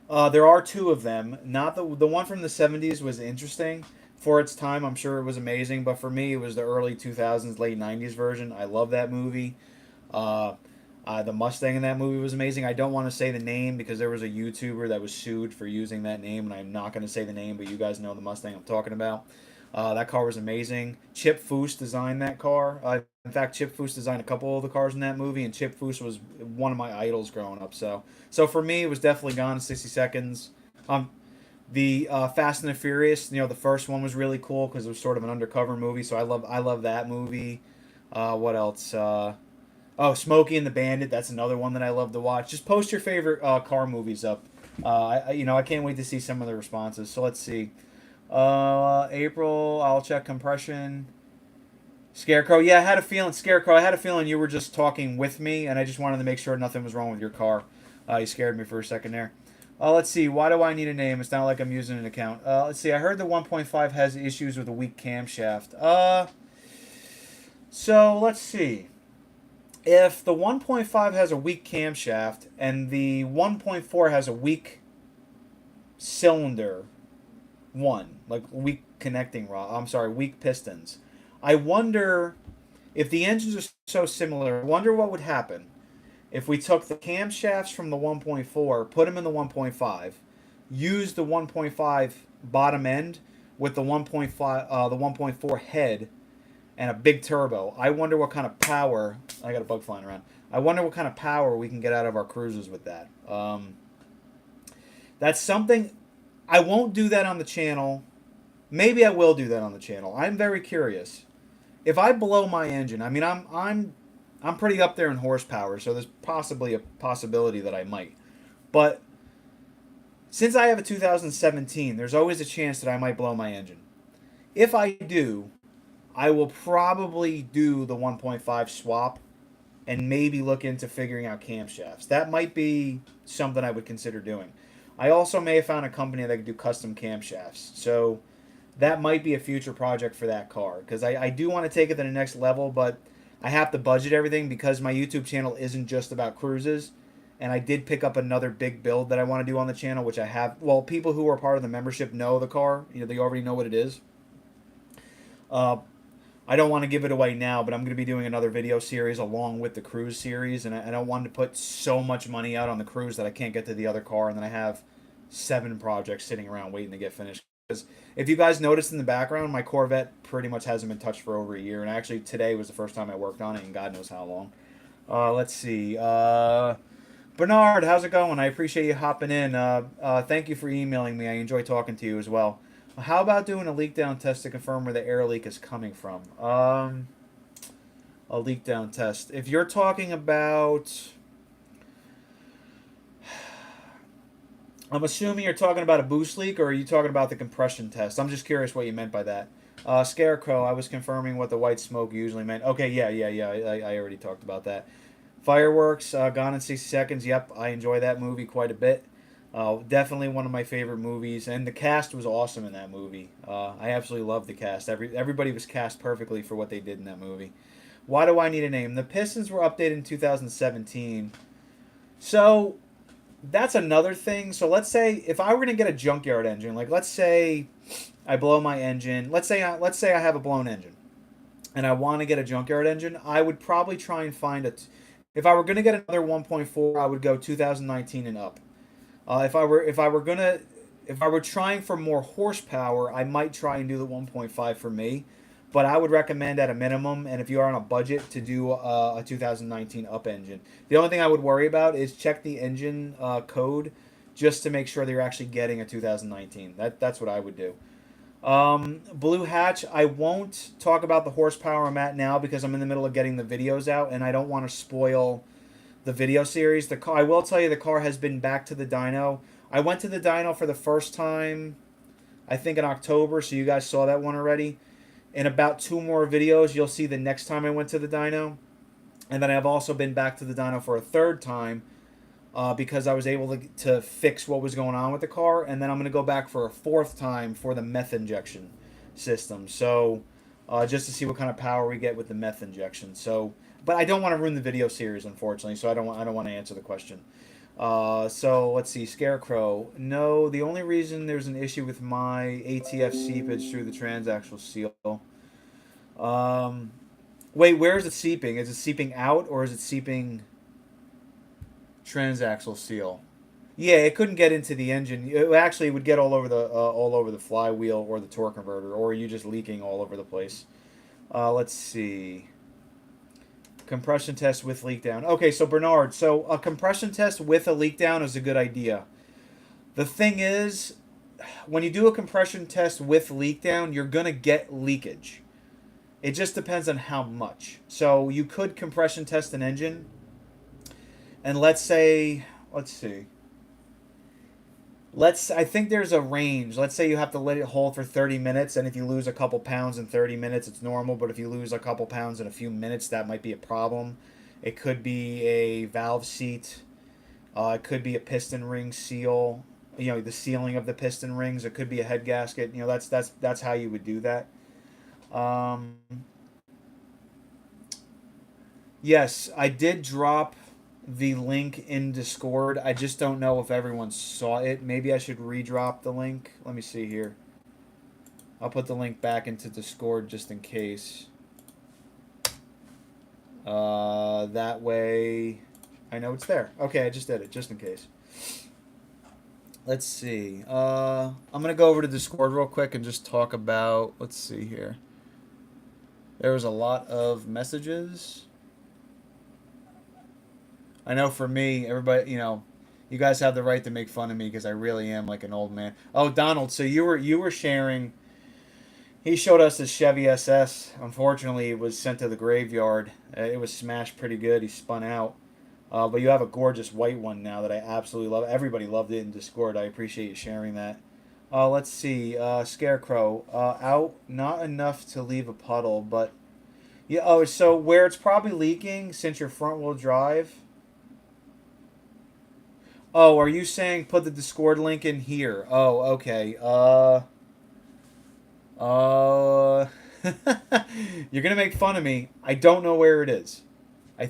there are two of them. Not the one from the 70s was interesting for its time. I'm sure it was amazing, but for me, it was the early 2000s, late 90s version. I love that movie. The Mustang in that movie was amazing. I don't want to say the name because there was a YouTuber that was sued for using that name, and I'm not going to say the name, but you guys know the Mustang I'm talking about. That car was amazing. Chip Foose designed that car. In fact, Chip Foose designed a couple of the cars in that movie, and Chip Foose was one of my idols growing up. So for me, it was definitely Gone in 60 Seconds. The Fast and the Furious, the first one was really cool because it was sort of an undercover movie. So I love that movie. What else? Smokey and the Bandit. That's another one that I love to watch. Just post your favorite car movies up. I can't wait to see some of the responses. So let's see. April, I'll check compression. Scarecrow, yeah, Scarecrow, I had a feeling you were just talking with me, and I just wanted to make sure nothing was wrong with your car. You scared me for a second there. Let's see, why do I need a name? It's not like I'm using an account. Let's see, I heard the 1.5 has issues with a weak camshaft. So, let's see. If the 1.5 has a weak camshaft, and the 1.4 has a weak cylinder, weak connecting rod. I'm sorry, weak pistons. I wonder if the engines are so similar. I wonder what would happen if we took the camshafts from the 1.4, put them in the 1.5, used the 1.5 bottom end with the 1.4 head and a big turbo. I wonder what kind of power. I got a bug flying around. I wonder what kind of power we can get out of our cruisers with that. That's something. I won't do that on the channel. Maybe I will do that on the channel. I'm very curious. If I blow my engine, I mean, I'm pretty up there in horsepower, so there's possibly a possibility that I might. But since I have a 2017, there's always a chance that I might blow my engine. If I do, I will probably do the 1.5 swap and maybe look into figuring out camshafts. That might be something I would consider doing. I also may have found a company that could do custom camshafts. So that might be a future project for that car. Because I do want to take it to the next level, but I have to budget everything because my YouTube channel isn't just about cruises. And I did pick up another big build that I want to do on the channel, which I have. Well, people who are part of the membership know the car. They already know what it is. I don't want to give it away now, but I'm going to be doing another video series along with the cruise series, and I don't want to put so much money out on the cruise that I can't get to the other car, and then I have 7 projects sitting around waiting to get finished. Because if you guys noticed in the background, my Corvette pretty much hasn't been touched for over a year, and actually today was the first time I worked on it, and God knows how long. Let's see. Bernard, how's it going? I appreciate you hopping in. Thank you for emailing me. I enjoy talking to you as well. How about doing a leak down test to confirm where the air leak is coming from? A leak down test. If you're talking about... I'm assuming you're talking about a boost leak, or are you talking about the compression test? I'm just curious what you meant by that. Scarecrow, I was confirming what the white smoke usually meant. Okay, yeah. I already talked about that. Fireworks, Gone in 60 Seconds. Yep, I enjoy that movie quite a bit. Definitely one of my favorite movies, and the cast was awesome in that movie. I absolutely loved the cast. Everybody was cast perfectly for what they did in that movie. Why do I need a name? The Pistons were updated in 2017. So that's another thing. So let's say if I were going to get a junkyard engine, like let's say I blow my engine. Let's say I have a blown engine, and I want to get a junkyard engine. I would probably try and find if I were going to get another 1.4, I would go 2019 and up. If I were trying for more horsepower, I might try and do the 1.5 for me. but I would recommend at a minimum, and if you are on a budget, to do a 2019 up engine. The only thing I would worry about is check the engine code just to make sure that you're actually getting a 2019. That's what I would do. Blue Hatch, I won't talk about the horsepower I'm at now because I'm in the middle of getting the videos out, and I don't want to spoil the video series. The car, I will tell you, the car has been back to the dyno. I went to the dyno for the first time, I think in October, so you guys saw that one already. In about 2 more videos, you'll see the next time I went to the dyno. And then I've also been back to the dyno for a 3rd time because I was able to fix what was going on with the car. And then I'm going to go back for a 4th time for the meth injection system. So just to see what kind of power we get with the meth injection. So, but I don't want to ruin the video series, unfortunately. So I don't want to answer the question. So let's see, Scarecrow. No, the only reason there's an issue with my ATF seepage through the transaxle seal. Wait, where is it seeping? Is it seeping out or is it seeping transaxle seal? Yeah, it couldn't get into the engine. It actually would get all over the flywheel or the torque converter, or are you just leaking all over the place? Let's see. Compression test with leak down. Okay, so Bernard, so a compression test with a leak down is a good idea. The thing is, when you do a compression test with leak down, you're going to get leakage. It just depends on how much. So you could compression test an engine, and let's see. I think there's a range. Let's say you have to let it hold for 30 minutes, and if you lose a couple pounds in 30 minutes, it's normal. But if you lose a couple pounds in a few minutes, that might be a problem. It could be a valve seat. It could be a piston ring seal. You know, the sealing of the piston rings. It could be a head gasket. You know, that's how you would do that. Yes, I did drop the link in Discord. I just don't know if everyone saw it. Maybe I should redrop the link. Let me see here. I'll put the link back into Discord just in case. That way I know it's there. Okay, I just did it, just in case. Let's see. I'm going to go over to Discord real quick and just talk about... Let's see here. There was a lot of messages. I know for me, everybody, you know, you guys have the right to make fun of me because I really am like an old man. Oh, Donald, so you were sharing. He showed us his Chevy SS. Unfortunately, it was sent to the graveyard. It was smashed pretty good. He spun out. But you have a gorgeous white one now that I absolutely love. Everybody loved it in Discord. I appreciate you sharing that. Let's see. Scarecrow. Out. Not enough to leave a puddle, but... Yeah. Oh, so where it's probably leaking since your front wheel drive... Oh, are you saying put the Discord link in here? Oh, okay. You're gonna make fun of me. I don't know where it is. I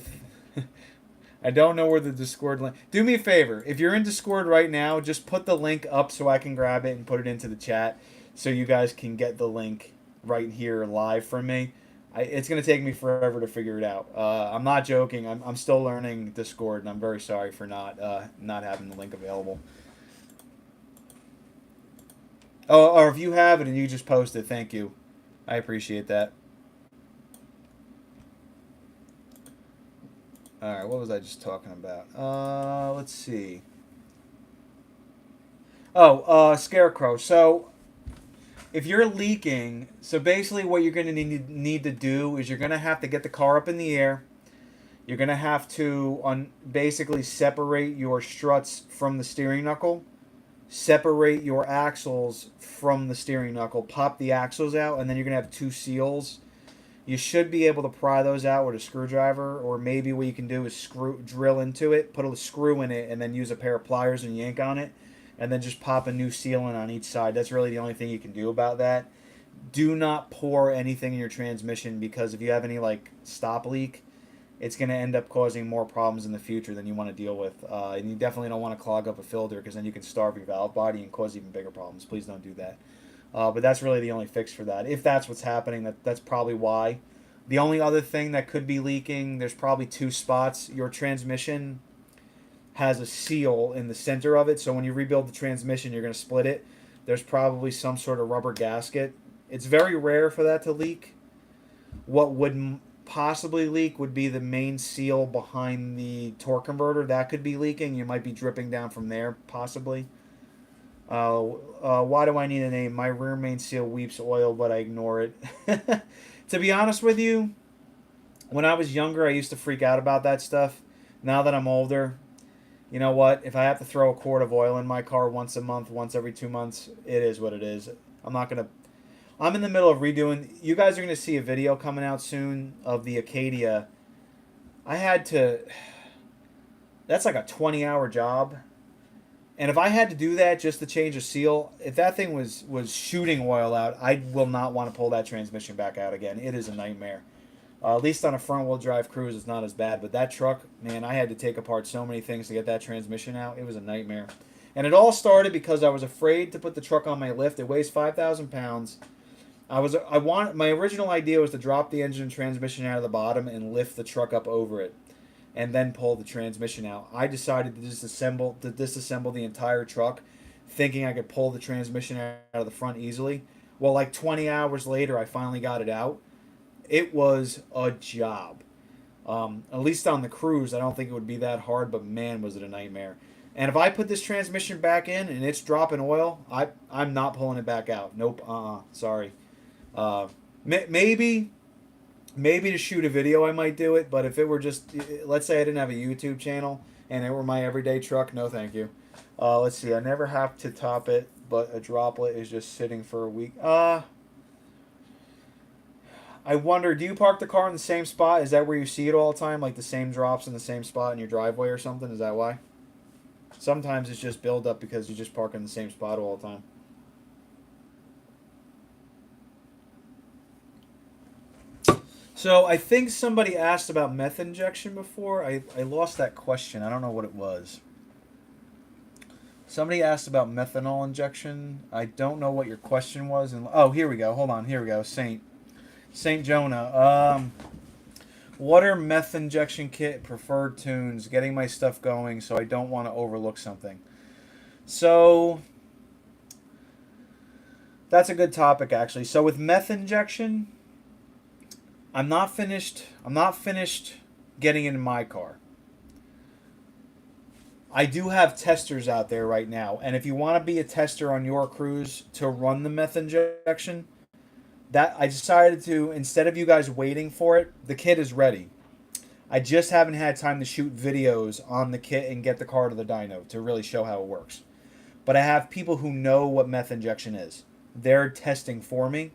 don't know where the Discord link... Do me a favor. If you're in Discord right now, just put the link up so I can grab it and put it into the chat so you guys can get the link right here live from me. It's going to take me forever to figure it out. I'm not joking. I'm still learning Discord, and I'm very sorry for not having the link available. Oh, or if you have it and you just post it, thank you. I appreciate that. All right, what was I just talking about? Let's see. Oh, Scarecrow. So... If you're leaking, so basically what you're going to need to do is you're going to have to get the car up in the air. You're going to have to basically separate your struts from the steering knuckle. Separate your axles from the steering knuckle. Pop the axles out, and then you're going to have 2 seals. You should be able to pry those out with a screwdriver, or maybe what you can do is drill into it, put a screw in it, and then use a pair of pliers and yank on it. And then just pop a new sealant on each side. That's really the only thing you can do about that. Do not pour anything in your transmission because if you have any like stop leak, it's going to end up causing more problems in the future than you want to deal with. And you definitely don't want to clog up a filter because then you can starve your valve body and cause even bigger problems. Please don't do that. But that's really the only fix for that. If that's what's happening, that's probably why. The only other thing that could be leaking, there's probably 2 spots. Your transmission has a seal in the center of it, so when you rebuild the transmission, you're going to split it. There's probably some sort of rubber gasket. It's very rare for that to leak, What would possibly leak would be the main seal behind the torque converter. That could be leaking. You might be dripping down from there, possibly. Why do I need a name? My rear main seal weeps oil, but I ignore it. To be honest with you, when I was younger, I used to freak out about that stuff. Now that I'm older, you know what? If I have to throw a quart of oil in my car once a month, once every 2 months, it is what it is. I'm not going to. I'm in the middle of redoing. You guys are going to see a video coming out soon of the Acadia. I had to. That's like a 20-hour job. And if I had to do that just to change a seal, if that thing was shooting oil out, I will not want to pull that transmission back out again. It is a nightmare. At least on a front-wheel drive cruise, it's not as bad. But that truck, man, I had to take apart so many things to get that transmission out. It was a nightmare. And it all started because I was afraid to put the truck on my lift. It weighs 5,000 pounds. My original idea was to drop the engine and transmission out of the bottom and lift the truck up over it, and then pull the transmission out. I decided to disassemble the entire truck, thinking I could pull the transmission out of the front easily. Well, like 20 hours later, I finally got it out. It was a job. At least on the cruise, I don't think it would be that hard, but man, was it a nightmare. And if I put this transmission back in and it's dropping oil, I'm not pulling it back out. Nope, sorry. Maybe to shoot a video I might do it, but if it were just, let's say I didn't have a YouTube channel and it were my everyday truck, no thank you. Let's see, I never have to top it, but a droplet is just sitting for a week. I wonder, do you park the car in the same spot? Is that where you see it all the time? Like the same drops in the same spot in your driveway or something? Is that why? Sometimes it's just build up because you just park in the same spot all the time. So I think somebody asked about meth injection before. I lost that question. I don't know what it was. Somebody asked about methanol injection. I don't know what your question was. And oh, here we go. Hold on. Here we go. Saint Jonah. What are meth injection kit preferred tunes? Getting my stuff going so I don't want to overlook something. So that's a good topic actually. So with meth injection, I'm not finished getting into my car. I do have testers out there right now, and if you want to be a tester on your cruise to run the meth injection, that I decided to, instead of you guys waiting for it, the kit is ready. I just haven't had time to shoot videos on the kit and get the car to the dyno to really show how it works. But I have people who know what meth injection is. They're testing for me.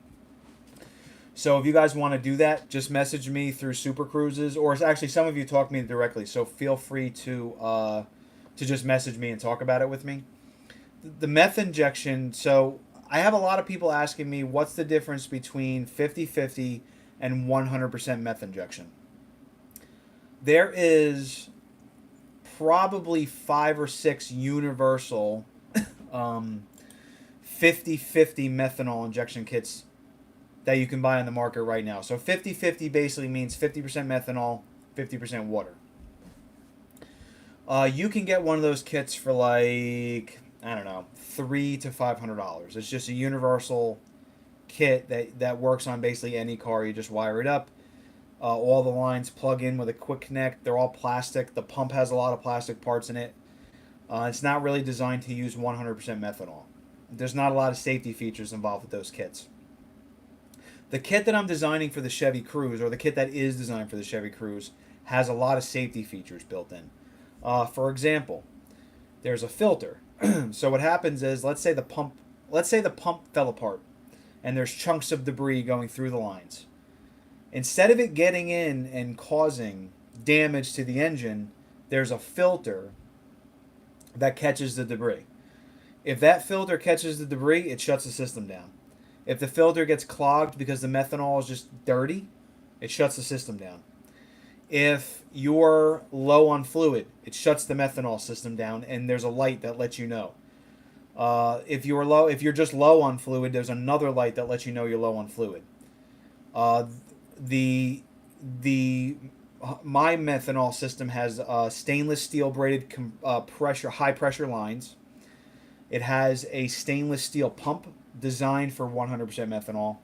So if you guys want to do that, just message me through Super Cruises, or actually some of you talk to me directly. So feel free to just message me and talk about it with me. The meth injection. So I have a lot of people asking me what's the difference between 50-50 and 100% meth injection. There is probably 5 or 6 universal 50-50 methanol injection kits that you can buy on the market right now. So 50-50 basically means 50% methanol, 50% water. You can get one of those kits for like, I don't know, $300 to $500. It's just a universal kit that works on basically any car. You just wire it up. All the lines plug in with a quick connect. They're all plastic. The pump has a lot of plastic parts in it. It's not really designed to use 100% methanol. There's not a lot of safety features involved with those kits. The kit that I'm designing for the Chevy Cruze, or the kit that is designed for the Chevy Cruze, has a lot of safety features built in. For example, there's a filter. So what happens is, let's say the pump fell apart, and there's chunks of debris going through the lines. Instead of it getting in and causing damage to the engine, there's a filter that catches the debris. If that filter catches the debris, it shuts the system down. If the filter gets clogged because the methanol is just dirty, it shuts the system down. If you're low on fluid, it shuts the methanol system down, and there's a light that lets you know. If you're just low on fluid, there's another light that lets you know you're low on fluid. My methanol system has stainless steel braided high pressure lines. It has a stainless steel pump designed for 100% methanol.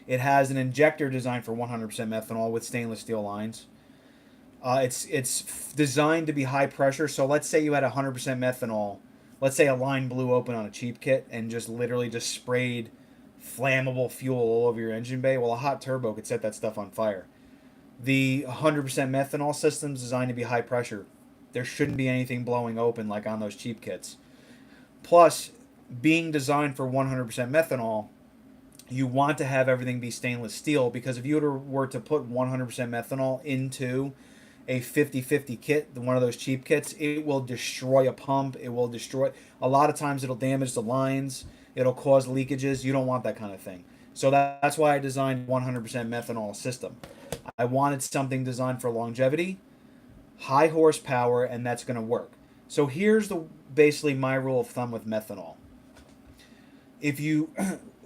It has an injector designed for 100% methanol with stainless steel lines. It's designed to be high pressure. So let's say you had 100% methanol. Let's say a line blew open on a cheap kit and just literally just sprayed flammable fuel all over your engine bay. Well, a hot turbo could set that stuff on fire. The 100% methanol system is designed to be high pressure. There shouldn't be anything blowing open like on those cheap kits. Plus, being designed for 100% methanol, you want to have everything be stainless steel, because if you were to put 100% methanol into a 50-50 kit, one of those cheap kits, it will destroy a pump. It will destroy. A lot of times it'll damage the lines. It'll cause leakages. You don't want that kind of thing. So that's why I designed 100% methanol system. I wanted something designed for longevity, high horsepower, and that's going to work. So here's basically my rule of thumb with methanol. If you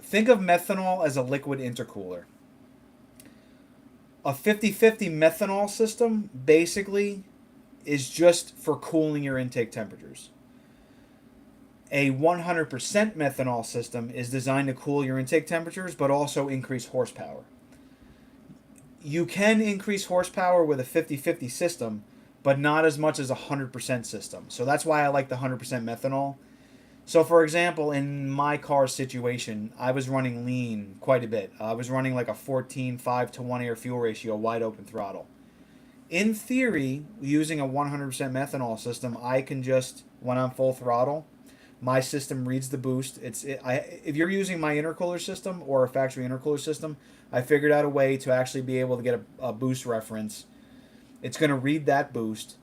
think of methanol as a liquid intercooler, a 50-50 methanol system basically is just for cooling your intake temperatures. A 100% methanol system is designed to cool your intake temperatures, but also increase horsepower. You can increase horsepower with a 50-50 system, but not as much as a 100% system. So that's why I like the 100% methanol. So for example, in my car situation, I was running lean quite a bit. I was running like a 14.5 to 1 air fuel ratio, wide open throttle. In theory, using a 100% methanol system, I can just, when I'm full throttle, my system reads the boost. If you're using my intercooler system or a factory intercooler system, I figured out a way to actually be able to get a boost reference. It's going to read that boost.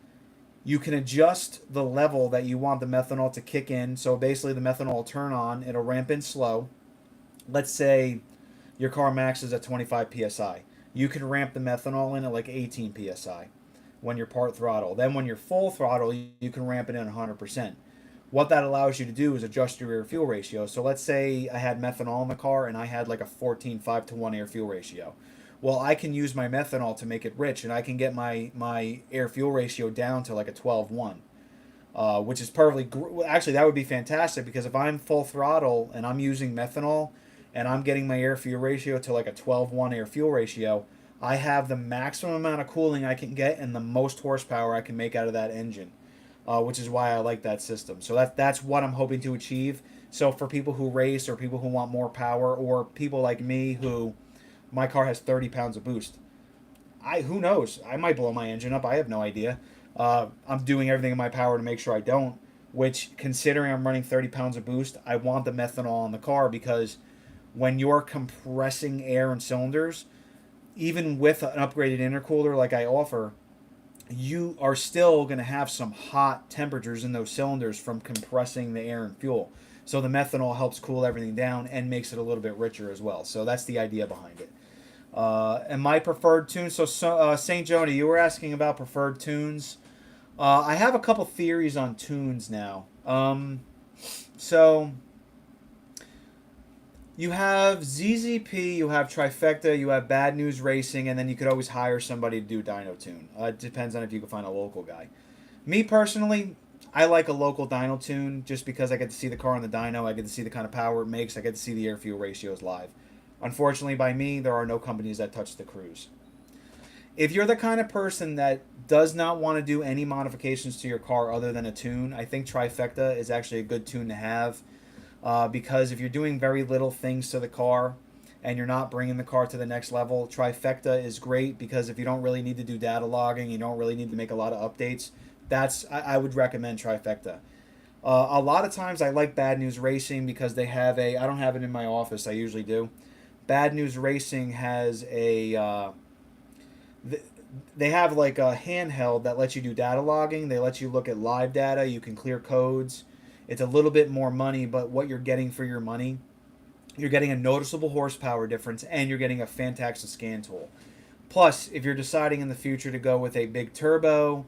You can adjust the level that you want the methanol to kick in. So basically the methanol will turn on. It'll ramp in slow. Let's say your car maxes at 25 psi. You can ramp the methanol in at like 18 psi when you're part throttle. Then when you're full throttle, you can ramp it in 100%. What that allows you to do is adjust your air fuel ratio. So let's say I had methanol in the car and I had like a 14.5 to 1 air fuel ratio. Well, I can use my methanol to make it rich, and I can get my air fuel ratio down to like a 12:1, which is perfectly. Actually, that would be fantastic, because if I'm full throttle and I'm using methanol and I'm getting my air fuel ratio to like a 12:1 air fuel ratio, I have the maximum amount of cooling I can get and the most horsepower I can make out of that engine, which is why I like that system. So that's what I'm hoping to achieve. So for people who race, or people who want more power, or people like me who, my car has 30 pounds of boost. Who knows? I might blow my engine up. I have no idea. I'm doing everything in my power to make sure I don't, which, considering I'm running 30 pounds of boost, I want the methanol in the car, because when you're compressing air in cylinders, even with an upgraded intercooler like I offer, you are still going to have some hot temperatures in those cylinders from compressing the air and fuel. So the methanol helps cool everything down and makes it a little bit richer as well. So that's the idea behind it. And my preferred tunes. So St. Jonah, you were asking about preferred tunes. I have a couple theories on tunes now. So you have ZZP, you have Trifecta, you have Bad News Racing, and then you could always hire somebody to do dyno tune. It depends on if you can find a local guy. Me personally, I like a local dyno tune just because I get to see the car on the dyno, I get to see the kind of power it makes, I get to see the air fuel ratios live. Unfortunately, by me, there are no companies that touch the cruise. If you're the kind of person that does not want to do any modifications to your car other than a tune, I think Trifecta is actually a good tune to have, because if you're doing very little things to the car and you're not bringing the car to the next level, Trifecta is great, because if you don't really need to do data logging, you don't really need to make a lot of updates, I would recommend Trifecta. A lot of times I like Bad News Racing because they have I don't have it in my office, I usually do. Bad News Racing has they have like a handheld that lets you do data logging. They let you look at live data. You can clear codes. It's a little bit more money, but what you're getting for your money, you're getting a noticeable horsepower difference, and you're getting a fantastic scan tool. Plus, if you're deciding in the future to go with a big turbo,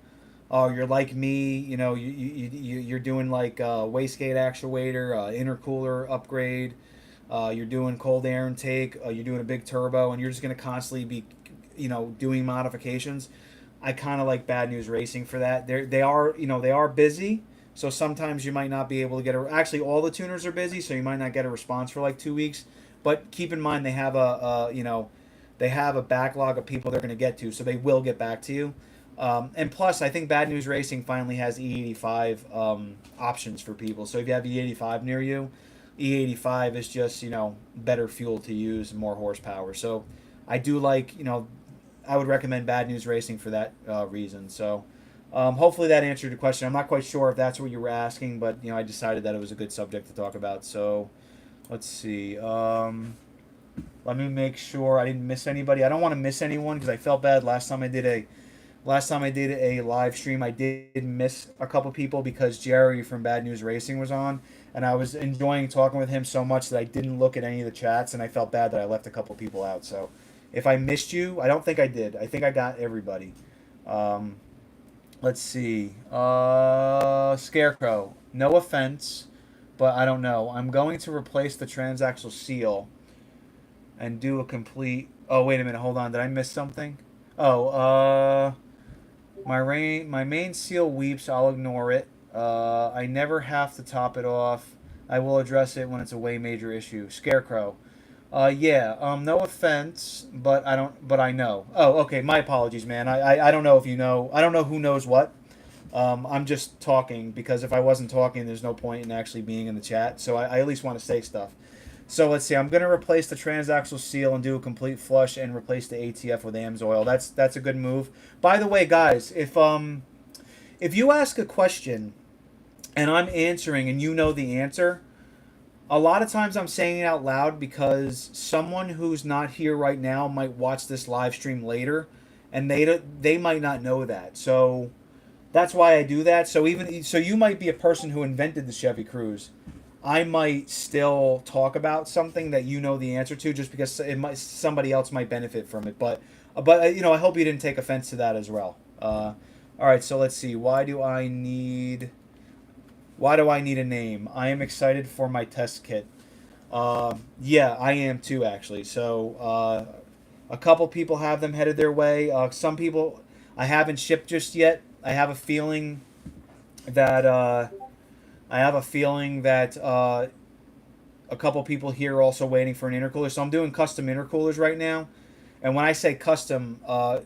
you're like me, you're doing like wastegate actuator, intercooler upgrade, you're doing cold air intake, you're doing a big turbo, and you're just going to constantly be, doing modifications. I kind of like Bad News Racing for that. They are busy, so sometimes you might not be able to get actually all the tuners are busy, so you might not get a response for like 2 weeks. But keep in mind they have they have a backlog of people they're going to get to, so they will get back to you. And plus, I think Bad News Racing finally has E85 options for people. So if you have E85 near you, E85 is just better fuel to use and more horsepower. So I do like I would recommend Bad News Racing for that reason. So hopefully that answered your question. I'm not quite sure if that's what you were asking, but I decided that it was a good subject to talk about. So let's see. Let me make sure I didn't miss anybody. I don't want to miss anyone because I felt bad last time I did a live stream. I did miss a couple people because Jerry from Bad News Racing was on, and I was enjoying talking with him so much that I didn't look at any of the chats, and I felt bad that I left a couple people out. So if I missed you, I don't think I did. I think I got everybody. Let's see. Scarecrow. No offense, but I don't know. I'm going to replace the transaxle seal and do a complete... Oh, wait a minute. Hold on. Did I miss something? Oh, my main seal weeps. I'll ignore it. I never have to top it off. I will address it when it's a way major issue. Scarecrow. Yeah. No offense, but I don't. But I know. Oh, okay. My apologies, man. I don't know if you know. I don't know who knows what. I'm just talking because if I wasn't talking, there's no point in actually being in the chat. So I at least want to say stuff. So let's see. I'm going to replace the transaxle seal and do a complete flush and replace the ATF with AMSOIL. That's a good move. By the way, guys, if you ask a question and I'm answering and you know the answer, a lot of times I'm saying it out loud because someone who's not here right now might watch this live stream later, and they might not know that. So that's why I do that. So you might be a person who invented the Chevy Cruze. I might still talk about something that you know the answer to, just because somebody else might benefit from it. But I hope you didn't take offense to that as well. All right, so let's see. Why do I need a name? I am excited for my test kit. Yeah, I am too, actually. So a couple people have them headed their way. Some people I haven't shipped just yet. I have a feeling that a couple people here are also waiting for an intercooler. So I'm doing custom intercoolers right now. And when I say custom,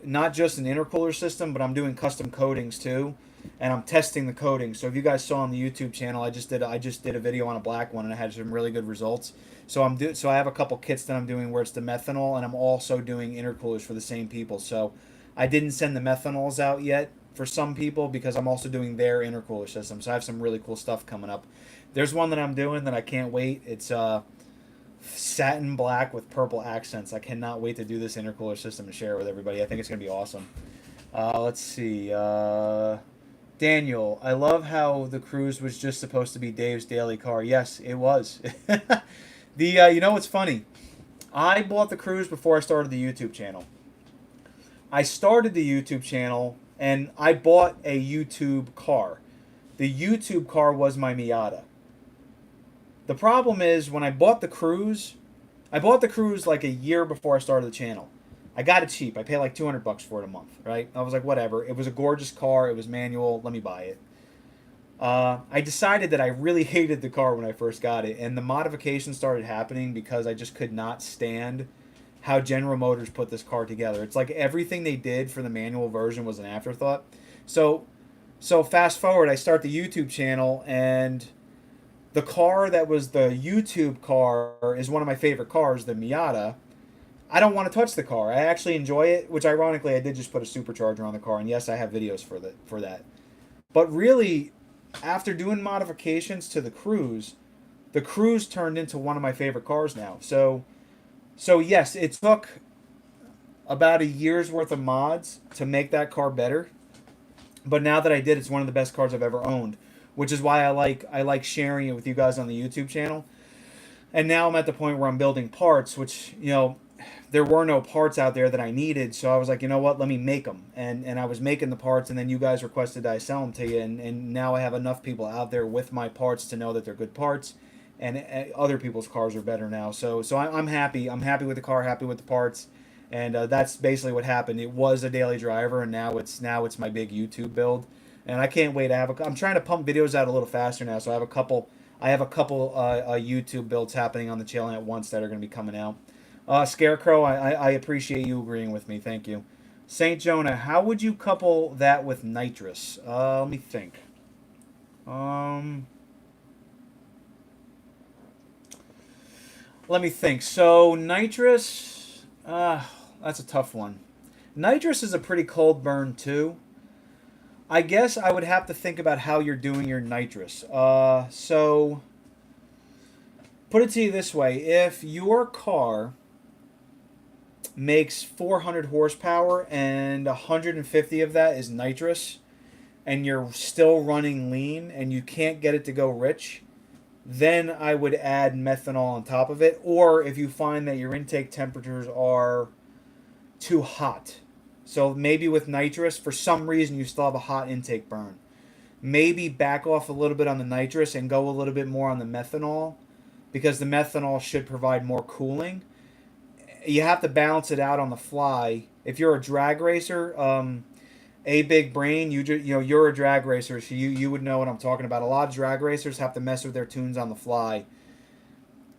not just an intercooler system, but I'm doing custom coatings too. And I'm testing the coatings. So if you guys saw on the YouTube channel, I just did a video on a black one, and I had some really good results. So I have a couple kits that I'm doing where it's the methanol, and I'm also doing intercoolers for the same people. So I didn't send the methanols out yet for some people because I'm also doing their intercooler system. So I have some really cool stuff coming up. There's one that I'm doing that I can't wait. It's satin black with purple accents. I cannot wait to do this intercooler system and share it with everybody. I think it's going to be awesome. Let's see. Daniel, I love how the Cruze was just supposed to be Dave's daily car. Yes, it was. You know what's funny? I bought the Cruze before I started the YouTube channel. I started the YouTube channel and I bought a YouTube car. The YouTube car was my Miata. The problem is when I bought the Cruze like a year before I started the channel. I got it cheap. I paid like $200 for it a month, right? I was like, whatever. It was a gorgeous car. It was manual. Let me buy it. I decided that I really hated the car when I first got it, and the modifications started happening because I just could not stand how General Motors put this car together. It's like everything they did for the manual version was an afterthought. So fast forward, I start the YouTube channel, and the car that was the YouTube car is one of my favorite cars, the Miata. I don't want to touch the car. I actually enjoy it, which ironically I did just put a supercharger on the car, and yes, I have videos for that. But really, after doing modifications to the Cruze turned into one of my favorite cars now. So yes, it took about a year's worth of mods to make that car better. But now that I did, it's one of the best cars I've ever owned, which is why I like sharing it with you guys on the YouTube channel. And now I'm at the point where I'm building parts, which, there were no parts out there that I needed, so I was like, you know what, let me make them. And I was making the parts, and then you guys requested that I sell them to you, and now I have enough people out there with my parts to know that they're good parts, and other people's cars are better now. So I'm happy. I'm happy with the car, happy with the parts, and that's basically what happened. It was a daily driver, and now it's my big YouTube build, and I can't wait. I'm trying to pump videos out a little faster now, so I have a I have a couple YouTube builds happening on the channel at once that are going to be coming out. Scarecrow, I appreciate you agreeing with me. Thank you. Saint Jonah, how would you couple that with nitrous? Let me think. Let me think. So nitrous, that's a tough one. Nitrous is a pretty cold burn too. I guess I would have to think about how you're doing your nitrous. So put it to you this way: if your car makes 400 horsepower and 150 of that is nitrous, and you're still running lean and you can't get it to go rich, then I would add methanol on top of it. Or if you find that your intake temperatures are too hot, so maybe with nitrous, for some reason you still have a hot intake burn, maybe back off a little bit on the nitrous and go a little bit more on the methanol, because the methanol should provide more cooling. You have to balance it out on the fly. If you're a drag racer, a big brain, you're a drag racer, so you would know what I'm talking about. A lot of drag racers have to mess with their tunes on the fly.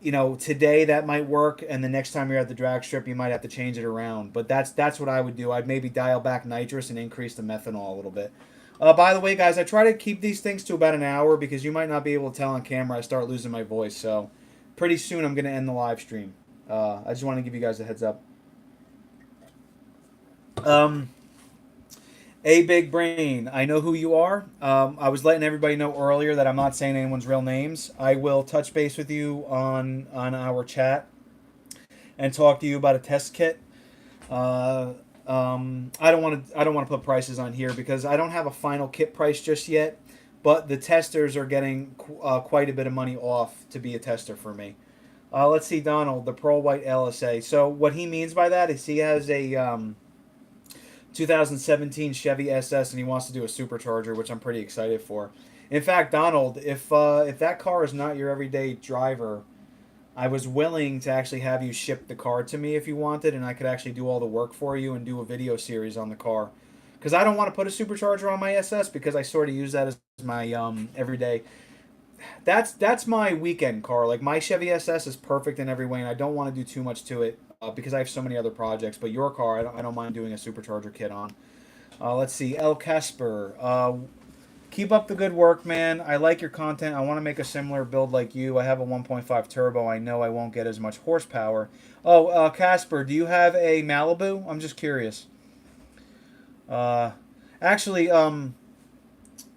Today that might work, and the next time you're at the drag strip, you might have to change it around. But that's what I would do. I'd maybe dial back nitrous and increase the methanol a little bit. By the way, guys, I try to keep these things to about an hour because you might not be able to tell on camera. I start losing my voice, so pretty soon I'm going to end the live stream. I just want to give you guys a heads up. A Big Brain, I know who you are. I was letting everybody know earlier that I'm not saying anyone's real names. I will touch base with you on our chat and talk to you about a test kit. I don't want to put prices on here because I don't have a final kit price just yet. But the testers are getting quite a bit of money off to be a tester for me. Let's see, Donald, the Pearl White LSA. So what he means by that is he has a 2017 Chevy SS, and he wants to do a supercharger, which I'm pretty excited for. In fact, Donald, if that car is not your everyday driver, I was willing to actually have you ship the car to me if you wanted, and I could actually do all the work for you and do a video series on the car. Because I don't want to put a supercharger on my SS because I sort of use that as my everyday. That's my weekend car. Like, my Chevy SS is perfect in every way, and I don't want to do too much to it. Because I have so many other projects, but your car, I don't mind doing a supercharger kit on. Let's see, El Casper. Keep up the good work, man. I like your content. I want to make a similar build like you. I have a 1.5 turbo. I know I won't get as much horsepower. Oh, Casper, do you have a Malibu? I'm just curious. Actually,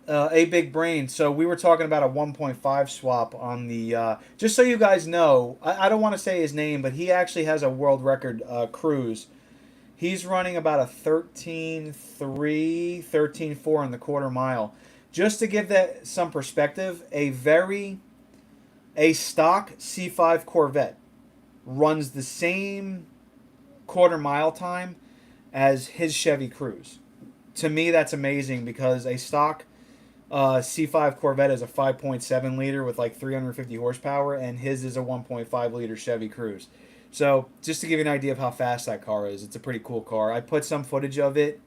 A Big Brain. So we were talking about a 1.5 swap on the. Just so you guys know, I don't want to say his name, but he actually has a world record cruise. He's running about a 13.3, 13.4 in the quarter mile. Just to give that some perspective, a stock C5 Corvette runs the same quarter mile time as his Chevy Cruze. To me, that's amazing because a stock C5 Corvette is a 5.7 liter with like 350 horsepower, and his is a 1.5 liter Chevy Cruze. So just to give you an idea of how fast that car is, it's a pretty cool car. I put some footage of it.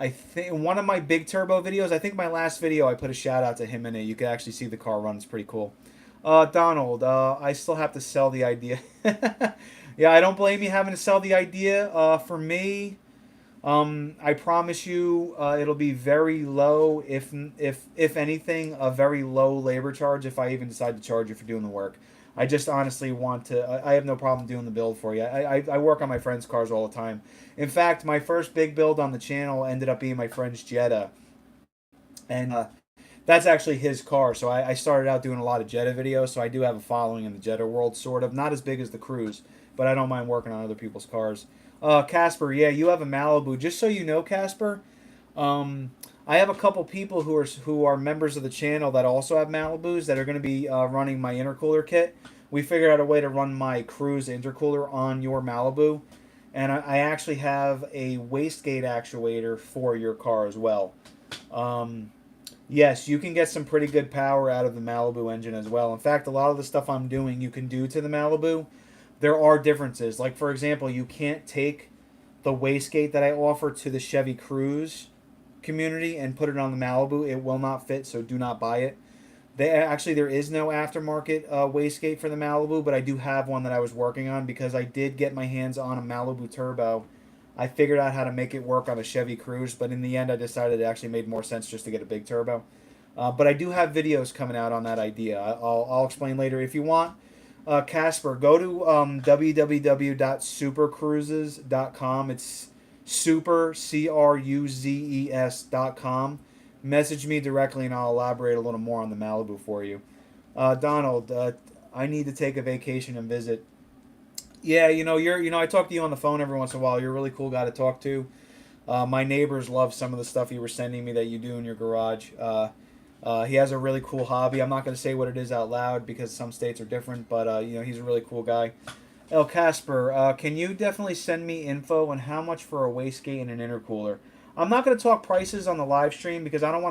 I think one of my big turbo videos, I think my last video, I put a shout out to him in it. You can actually see the car run. It's pretty cool. Donald, I still have to sell the idea. Yeah, I don't blame you having to sell the idea. For me, I promise you, it'll be very low, if anything, a very low labor charge if I even decide to charge you for doing the work. I just honestly want to. I have no problem doing the build for you. I work on my friends' cars all the time. In fact, my first big build on the channel ended up being my friend's Jetta, and that's actually his car. So I started out doing a lot of Jetta videos. So I do have a following in the Jetta world, sort of. Not as big as the Cruze, but I don't mind working on other people's cars. Casper, yeah, you have a Malibu. Just so you know, Casper, I have a couple people who are members of the channel that also have Malibus that are going to be running my intercooler kit. We figured out a way to run my Cruze intercooler on your Malibu, and I actually have a wastegate actuator for your car as well. Yes, you can get some pretty good power out of the Malibu engine as well. In fact, a lot of the stuff I'm doing you can do to the Malibu. There are differences. Like, for example, you can't take the wastegate that I offer to the Chevy Cruze community and put it on the Malibu. It will not fit, so do not buy it. There is no aftermarket wastegate for the Malibu, but I do have one that I was working on because I did get my hands on a Malibu Turbo. I figured out how to make it work on a Chevy Cruze, but in the end, I decided it actually made more sense just to get a big turbo. But I do have videos coming out on that idea. I'll explain later. If you want, Casper, go to www.supercruises.com. It's super, CRUZES.com. Message me directly and I'll elaborate a little more on the Malibu for you. Donald, I need to take a vacation and visit. Yeah, I talk to you on the phone every once in a while. You're a really cool guy to talk to. My neighbors love some of the stuff you were sending me that you do in your garage. He has a really cool hobby. I'm not going to say what it is out loud because some states are different, but he's a really cool guy. El Casper, can you definitely send me info on how much for a wastegate and an intercooler? I'm not going to talk prices on the live stream because I don't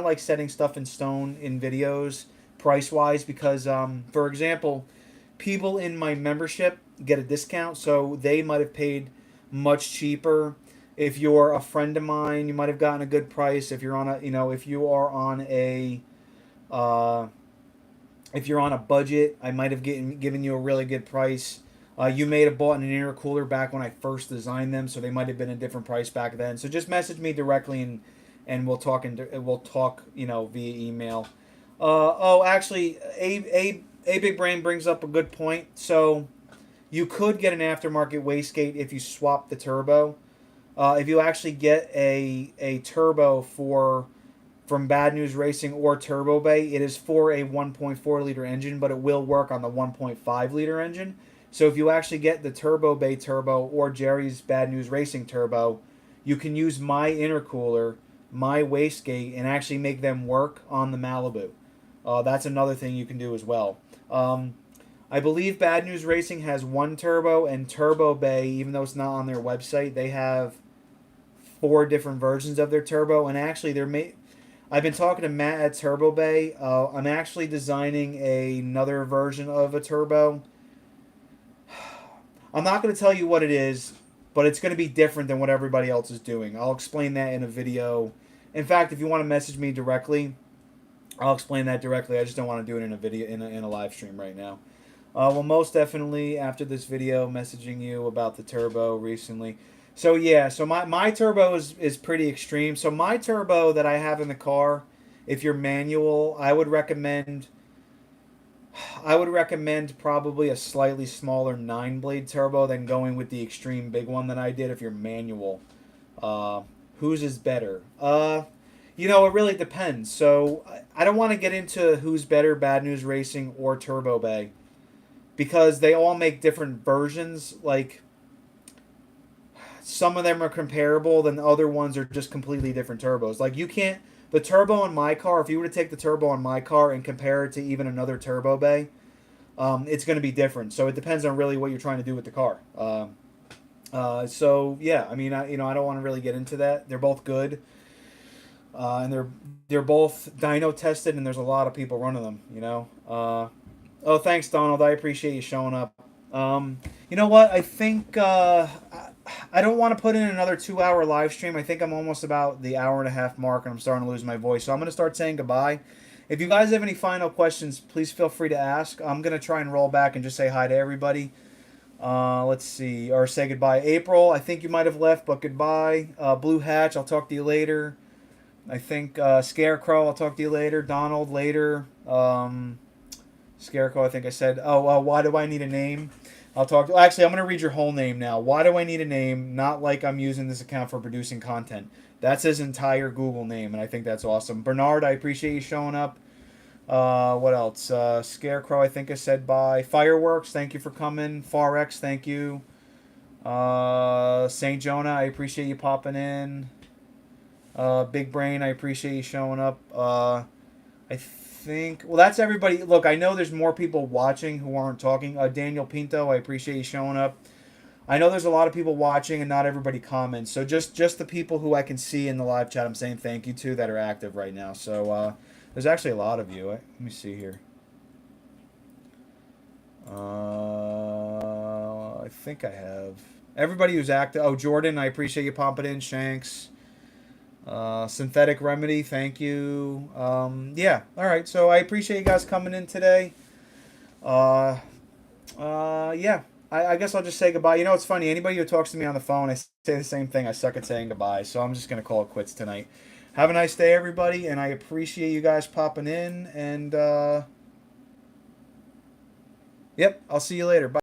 like setting stuff in stone in videos price wise because, for example, people in my membership get a discount, so they might have paid much cheaper. If you're a friend of mine, you might have gotten a good price. If you're on a, if you are on a, if you're on a budget, I might have given you a really good price. You may have bought an intercooler back when I first designed them, so they might have been a different price back then. So just message me directly and we'll talk via email. Actually, a Big Brain brings up a good point. So you could get an aftermarket wastegate if you swap the turbo. If you actually get a turbo from Bad News Racing or Turbo Bay, it is for a 1.4 liter engine, but it will work on the 1.5 liter engine. So if you actually get the Turbo Bay turbo or Jerry's Bad News Racing turbo, you can use my intercooler, my wastegate, and actually make them work on the Malibu. That's another thing you can do as well. I believe Bad News Racing has one turbo, and Turbo Bay, even though it's not on their website, they have 4 different versions of their turbo. And actually, I've been talking to Matt at Turbo Bay. I'm actually designing another version of a turbo. I'm not going to tell you what it is, but it's going to be different than what everybody else is doing. I'll explain that in a video. In fact, if you want to message me directly, I'll explain that directly. I just don't want to do it in a video in a live stream right now. Well, most definitely after this video, messaging you about the turbo recently. So yeah, so my turbo is pretty extreme. So my turbo that I have in the car, if you're manual, I would recommend probably a slightly smaller 9-blade turbo than going with the extreme big one that I did if you're manual. Whose is better? It really depends. So I don't want to get into who's better, Bad News Racing or Turbo Bay, because they all make different versions. Like, some of them are comparable, then the other ones are just completely different turbos. Like, the turbo on my car, if you were to take the turbo on my car and compare it to even another Turbo Bay, it's going to be different. So it depends on really what you're trying to do with the car. So yeah, I mean, I don't want to really get into that. They're both good, and they're both dyno tested, and there's a lot of people running them. Oh, thanks, Donald. I appreciate you showing up. You know what? I think I don't want to put in another 2-hour live stream. I think I'm almost about the hour and a half mark, and I'm starting to lose my voice. So I'm going to start saying goodbye. If you guys have any final questions, please feel free to ask. I'm going to try and roll back and just say hi to everybody. Let's see. Or say goodbye. April, I think you might have left, but goodbye. Blue Hatch, I'll talk to you later. I think Scarecrow, I'll talk to you later. Donald, later. Scarecrow, I think I said. Why do I need a name? Actually, I'm going to read your whole name now. Why do I need a name? Not like I'm using this account for producing content. That's his entire Google name, and I think that's awesome. Bernard, I appreciate you showing up. What else? Scarecrow, I think I said bye. Fireworks, thank you for coming. Farx, thank you. St. Jonah, I appreciate you popping in. Big Brain, I appreciate you showing up. I think, well, that's everybody. Look, I know there's more people watching who aren't talking. Daniel Pinto, I appreciate you showing up. I know there's a lot of people watching and not everybody comments. So just the people who I can see in the live chat, I'm saying thank you to that are active right now. So there's actually a lot of you. Let me see here. I think I have everybody who's active. Oh, Jordan, I appreciate you popping in. Shanks. Synthetic Remedy, thank you. Yeah, all right. So I appreciate you guys coming in today. Yeah. I guess I'll just say goodbye. You know, it's funny. Anybody who talks to me on the phone, I say the same thing. I suck at saying goodbye. So I'm just going to call it quits tonight. Have a nice day, everybody. And I appreciate you guys popping in. And, yep, I'll see you later. Bye.